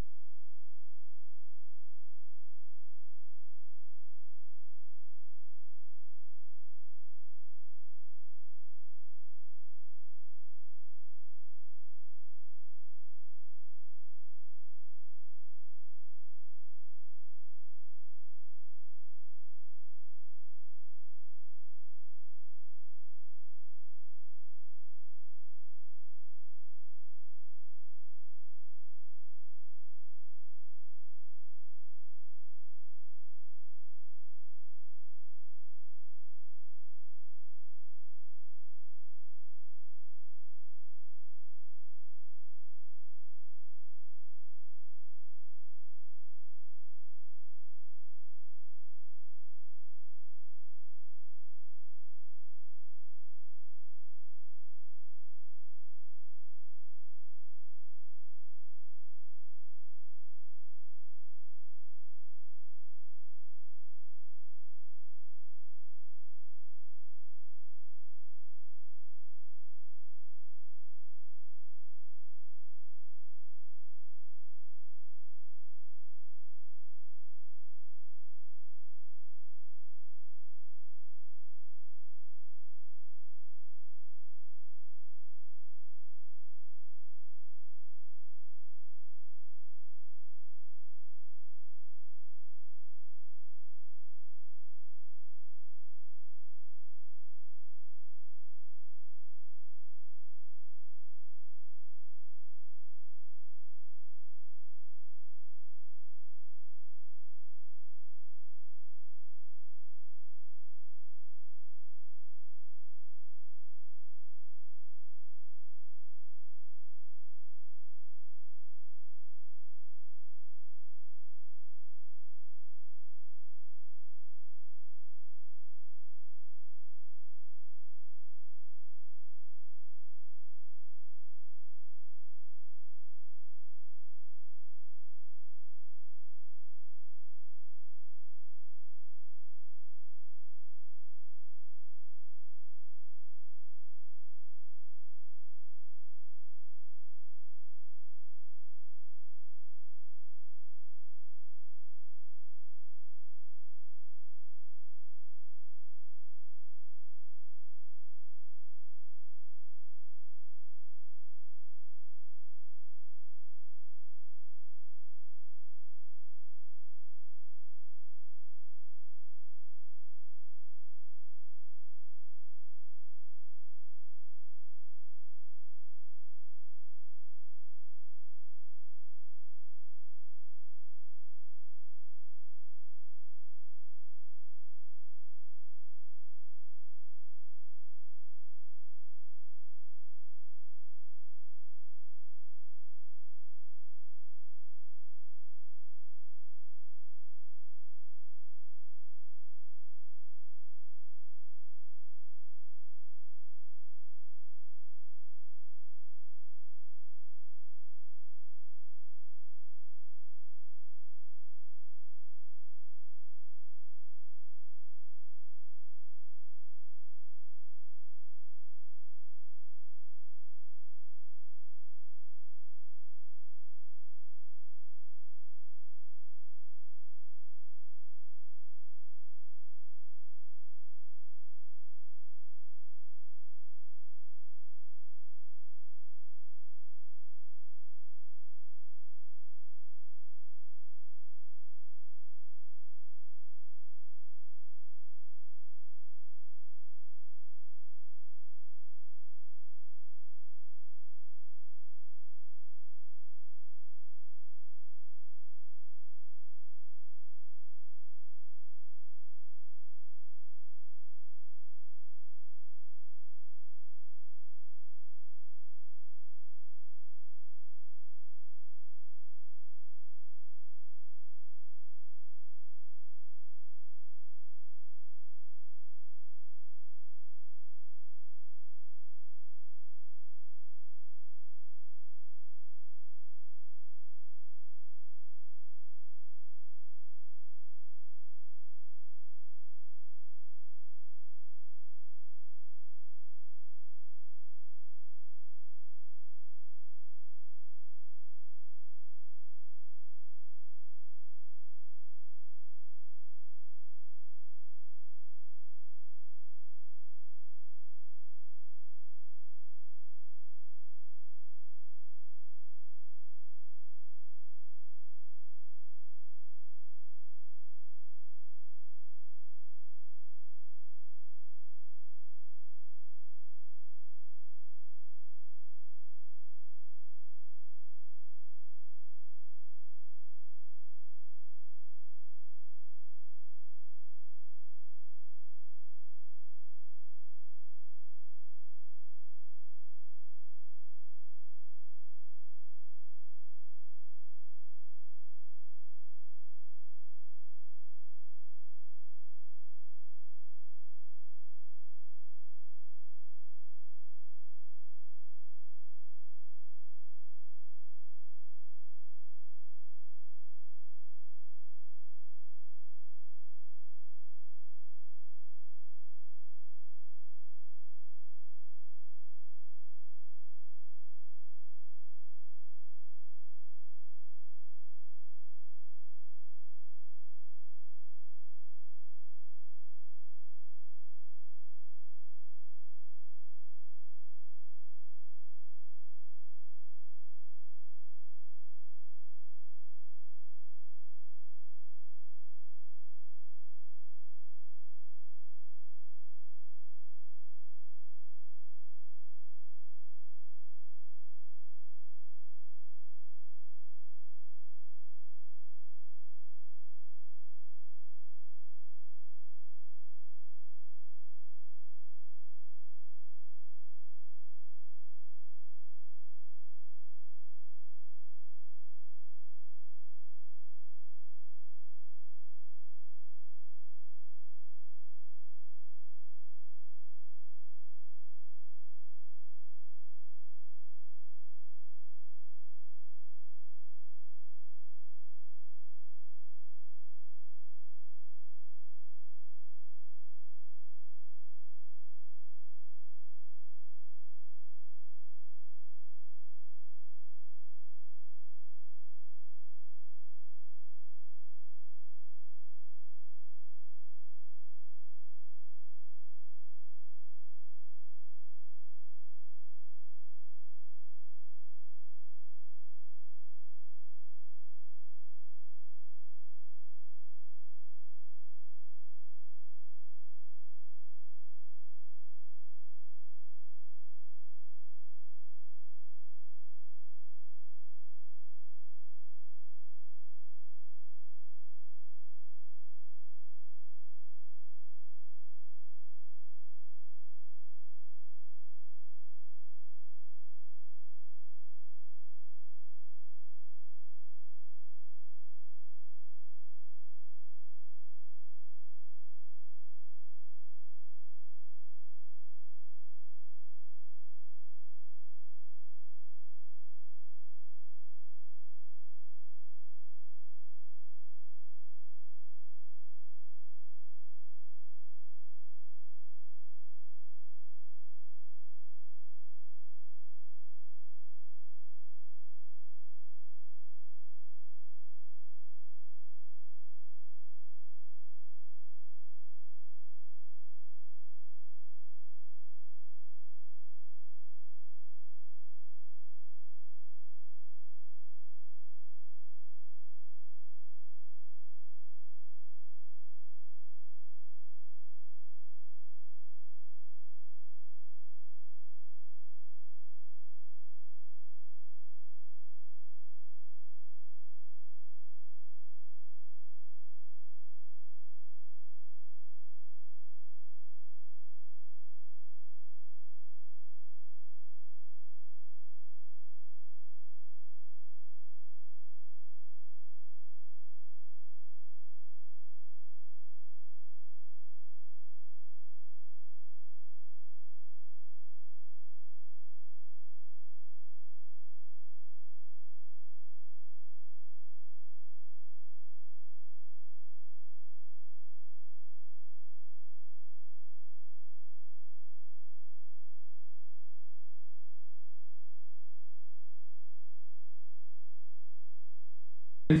The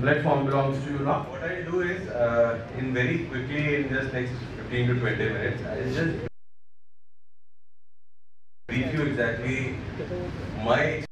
platform belongs to you now. What I'll do is, in very quickly, in just next 15 to 20 minutes, I'll just brief you exactly my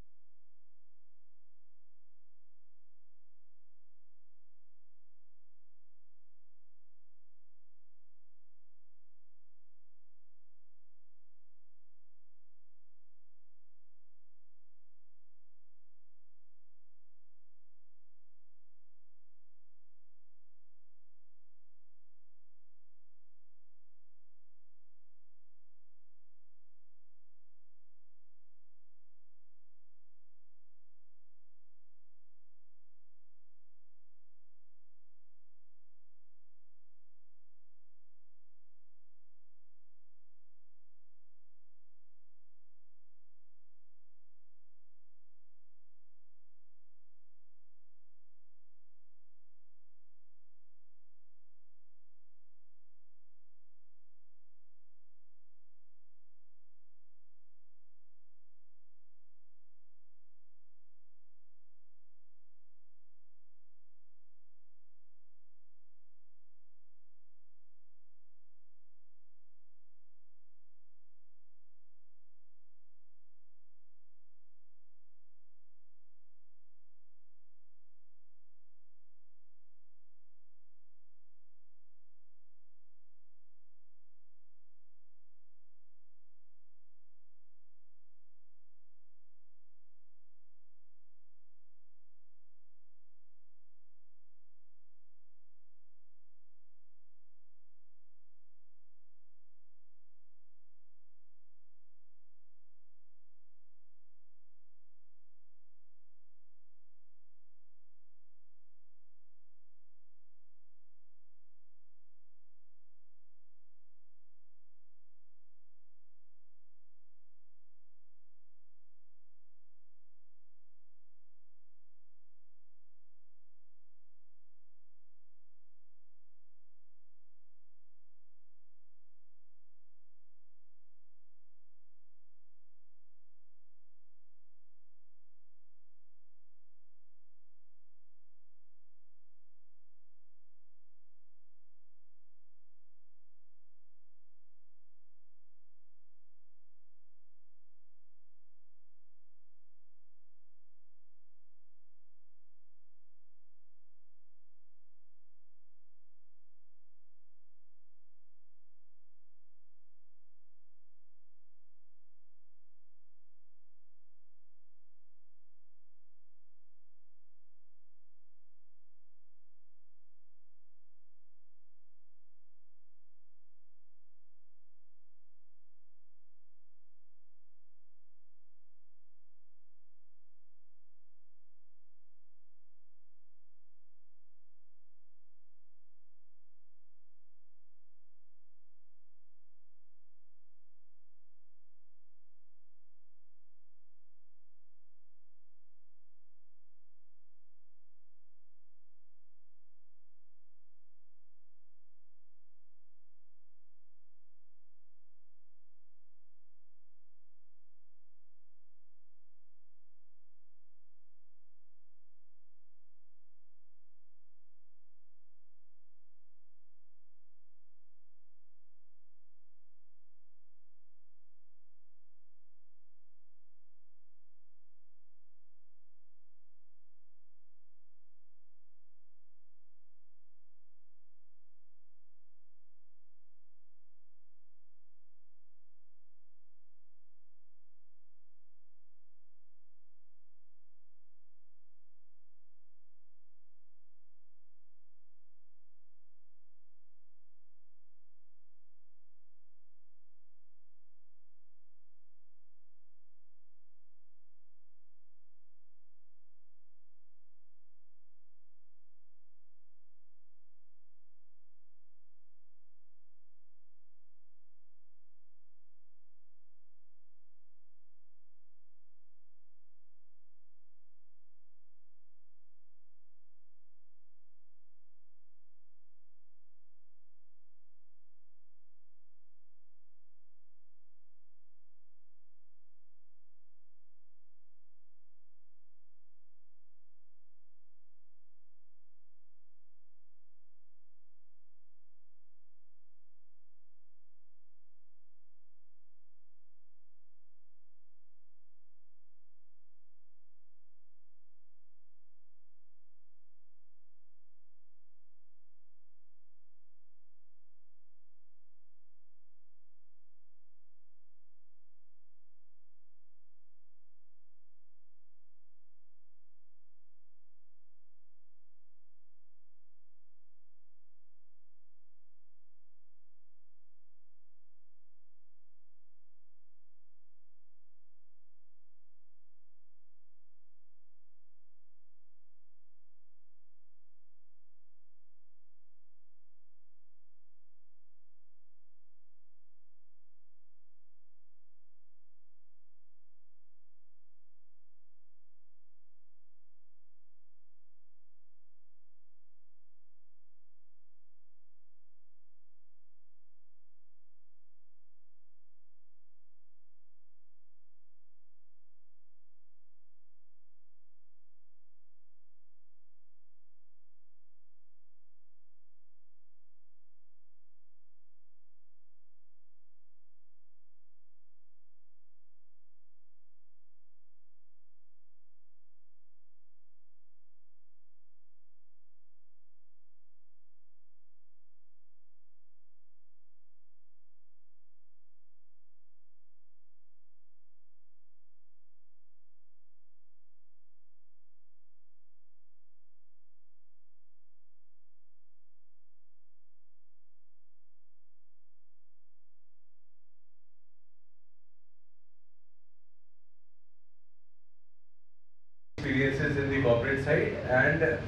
experiences in the corporate side and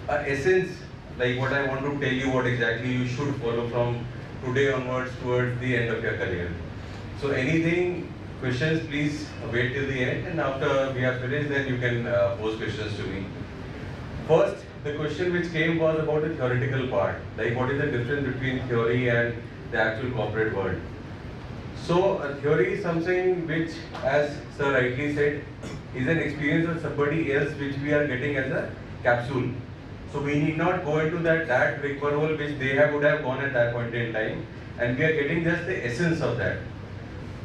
essence, like what I want to tell you, what exactly you should follow from today onwards towards the end of your career. So anything, questions, please wait till the end, and after we have finished, then you can pose questions to me. First, the question which came was about the theoretical part, like what is the difference between theory and the actual corporate world. So a theory is something which, as Sir rightly said, is an experience of somebody else which we are getting as a capsule. So we need not go into that rigmarole which they would have gone at that point in time, and we are getting just the essence of that.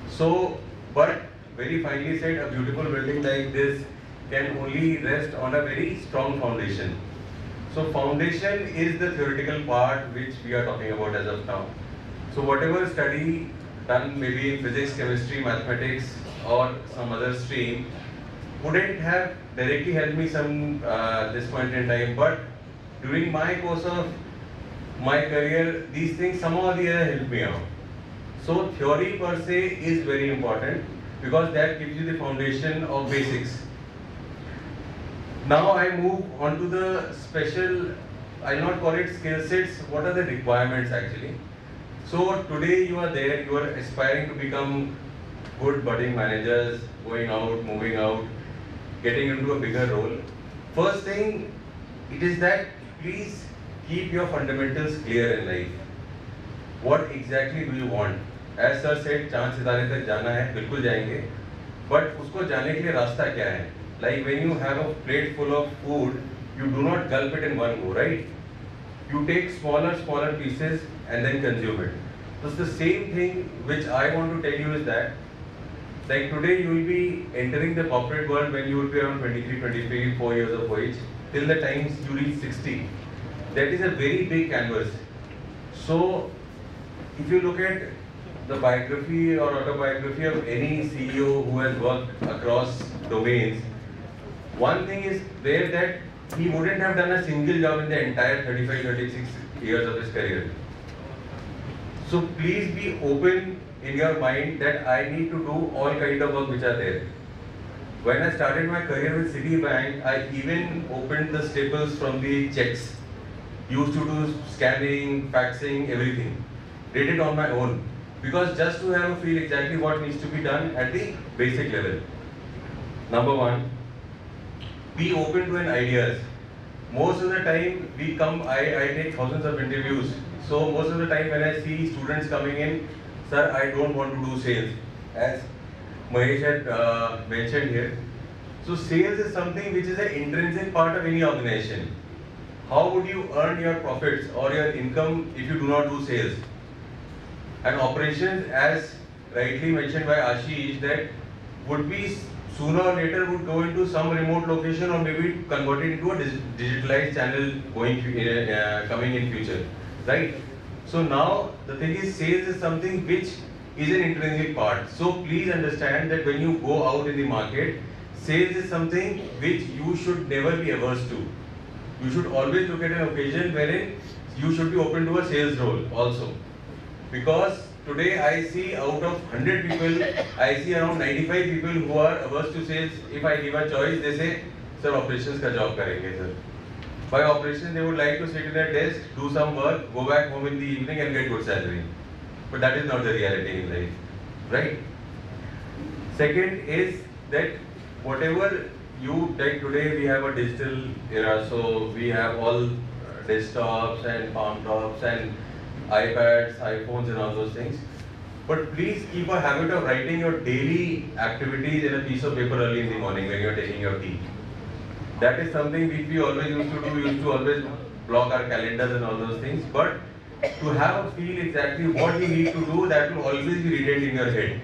So, but very finely said, a beautiful building like this can only rest on a very strong foundation. So foundation is the theoretical part which we are talking about as of now. So whatever study done maybe in physics, chemistry, mathematics or some other stream wouldn't have directly helped me this point in time, but during my course of my career, these things somehow or the other helped me out. So theory per se is very important because that gives you the foundation of basics. Now I move on to the special, I'll not call it skill sets, what are the requirements actually. So today you are there, you are aspiring to become good budding managers, going out, moving out, getting into a bigger role. First thing, it is that please keep your fundamentals clear in life. What exactly do you want? As sir said, चांद सितारे तक जाना है, बिल्कुल जाएंगे. But उसको जाने के लिए रास्ता क्या है? Like when you have a plate full of food, you do not gulp it in one go, right? You take smaller pieces and then consume it. So it's the same thing which I want to tell you is that, like today you will be entering the corporate world when you will be around 23, 23, 4 years of age, till the time you reach 60. That is a very big canvas. So if you look at the biography or autobiography of any CEO who has worked across domains, one thing is there that he wouldn't have done a single job in the entire 35, 36 years of his career. So please be open in your mind that I need to do all kind of work which are there. When I started my career with Citibank, I even opened the staples from the checks. Used to do scanning, faxing, everything. Did it on my own. Because just to have a feel exactly what needs to be done at the basic level. Number one, be open to an ideas. Most of the time we come, I take thousands of interviews. So most of the time when I see students coming in, sir, I don't want to do sales. As Mahesh had mentioned here. So sales is something which is an intrinsic part of any organization. How would you earn your profits or your income if you do not do sales? And operations, as rightly mentioned by Ashish, that would be sooner or later would go into some remote location or maybe convert it into a digitalized channel coming in future, right? So now the thing is, sales is something which is an intrinsic part. So please understand that when you go out in the market, sales is something which you should never be averse to. You should always look at an occasion wherein you should be open to a sales role also. Because today I see out of 100 people, I see around 95 people who are averse to sales. If I give a choice, they say, sir, operations ka job karenge, sir. By operations, they would like to sit at their desk, do some work, go back home in the evening and get good salary. But that is not the reality in life, right? Second is that whatever you take today, we have a digital era, so we have all desktops and palm tops and iPads, iPhones and all those things. But please keep a habit of writing your daily activities in a piece of paper early in the morning when you are taking your tea. That is something which we always used to do. We used to always block our calendars and all those things. But to have a feel exactly what you need to do, that will always be retained in your head.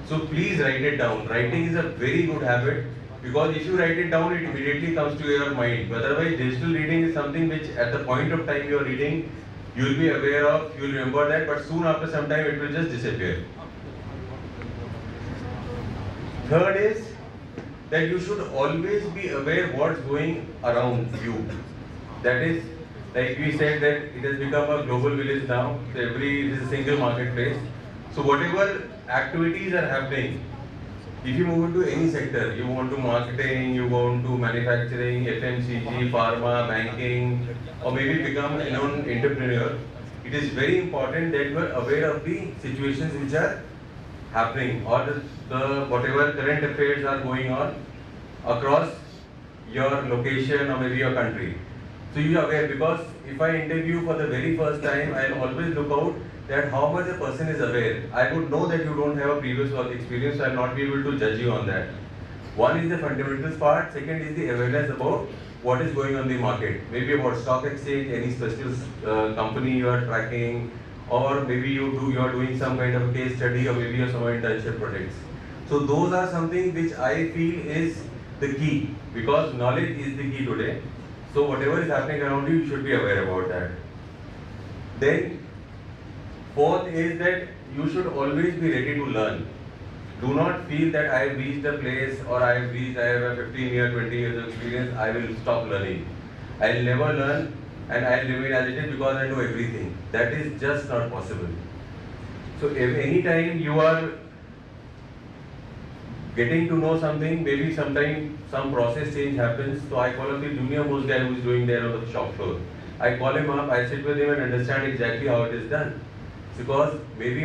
So please write it down. Writing is a very good habit because if you write it down, it immediately comes to your mind. But otherwise, digital reading is something which at the point of time you are reading, you will be aware of, you will remember that, but soon after some time it will just disappear. Third is that you should always be aware what's going around you. That is, like we said that it has become a global village now, so it is a single marketplace. So whatever activities are happening, if you move into any sector, you want to marketing, you want to manufacturing, FMCG, pharma, banking, or maybe become an entrepreneur, it is very important that you are aware of the situations which are happening, or the whatever current affairs are going on across your location or maybe your country. So you are aware, because if I interview for the very first time, I will always look out that how much a person is aware. I would know that you don't have a previous work experience, so I will not be able to judge you on that. One is the fundamentals part, second is the awareness about what is going on in the market. Maybe about stock exchange, any specific company you are tracking, or maybe you are doing some kind of a case study, or maybe you are some internship projects. So those are something which I feel is the key, because knowledge is the key today. So whatever is happening around you, you should be aware about that. Then fourth is that you should always be ready to learn. Do not feel that I have reached a place, or I have a 15 year, 20 years of experience, I will stop learning. I will never learn and I will remain as it is because I know everything. That is just not possible. So if any time you are getting to know something, maybe sometime some process change happens, so I call up the junior most guy who is doing there on the shop floor. I call him up, I sit with him and understand exactly how it is done. Because maybe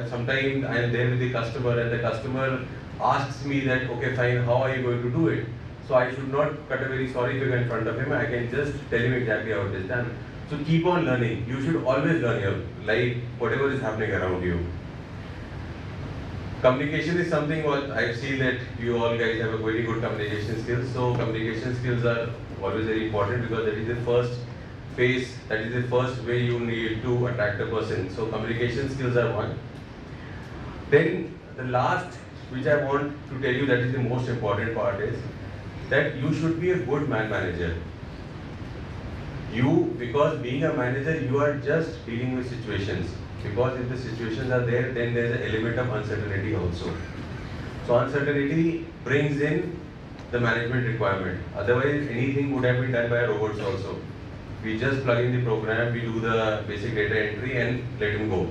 sometime I am there with the customer and the customer asks me that, okay fine, how are you going to do it? So I should not cut a very sorry figure in front of him, I can just tell him exactly how it is done. So keep on learning, you should always learn your life, whatever is happening around you. Communication is something what I see that you all guys have a very good communication skills. So communication skills are always very important, because that is the first phase, that is the first way you need to attract a person. So communication skills are one. Then the last which I want to tell you, that is the most important part, is that you should be a good manager. Because being a manager, you are just dealing with situations. Because if the situations are there, then there is an element of uncertainty also. So uncertainty brings in the management requirement. Otherwise, anything would have been done by robots also. We just plug in the program, we do the basic data entry and let him go.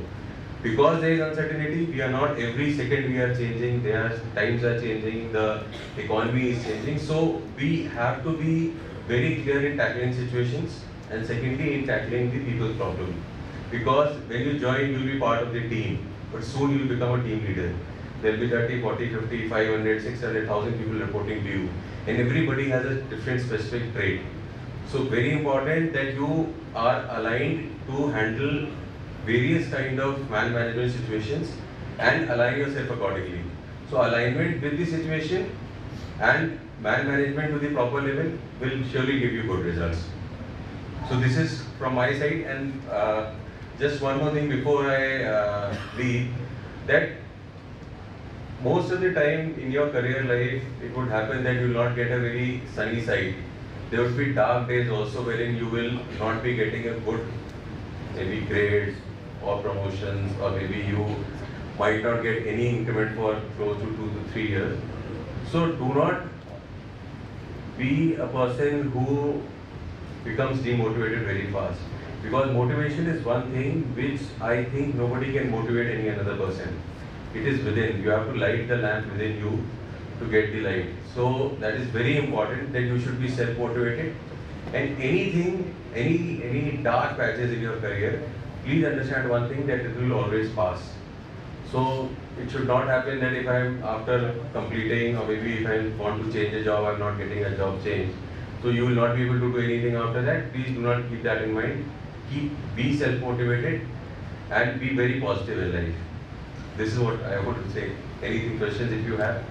Because there is uncertainty, we are not every second we are changing, times are changing, the economy is changing. So we have to be very clear in tackling situations, and secondly in tackling the people's problem. Because when you join, you will be part of the team, but soon you will become a team leader. There will be 30, 40, 50, 500, 600,000 people reporting to you, and everybody has a different specific trait. So very important that you are aligned to handle various kind of management situations and align yourself accordingly. So alignment with the situation and management to the proper level will surely give you good results. So this is from my side, and just one more thing before I leave, that most of the time in your career life, it would happen that you will not get a very sunny side. There would be dark days also wherein you will not be getting a good maybe grades or promotions, or maybe you might not get any increment for close to 2 to 3 years. So do not be a person who becomes demotivated very fast. Because motivation is one thing which I think nobody can motivate any another person. It is within. You have to light the lamp within you to get the light. So that is very important, that you should be self-motivated. And anything, any dark patches in your career, please understand one thing, that it will always pass. So it should not happen that if I am after completing, or maybe if I want to change a job, I am not getting a job change. So you will not be able to do anything after that. Please do not keep that in mind. Be self-motivated and be very positive in life. This is what I want to say. Anything, questions if you have?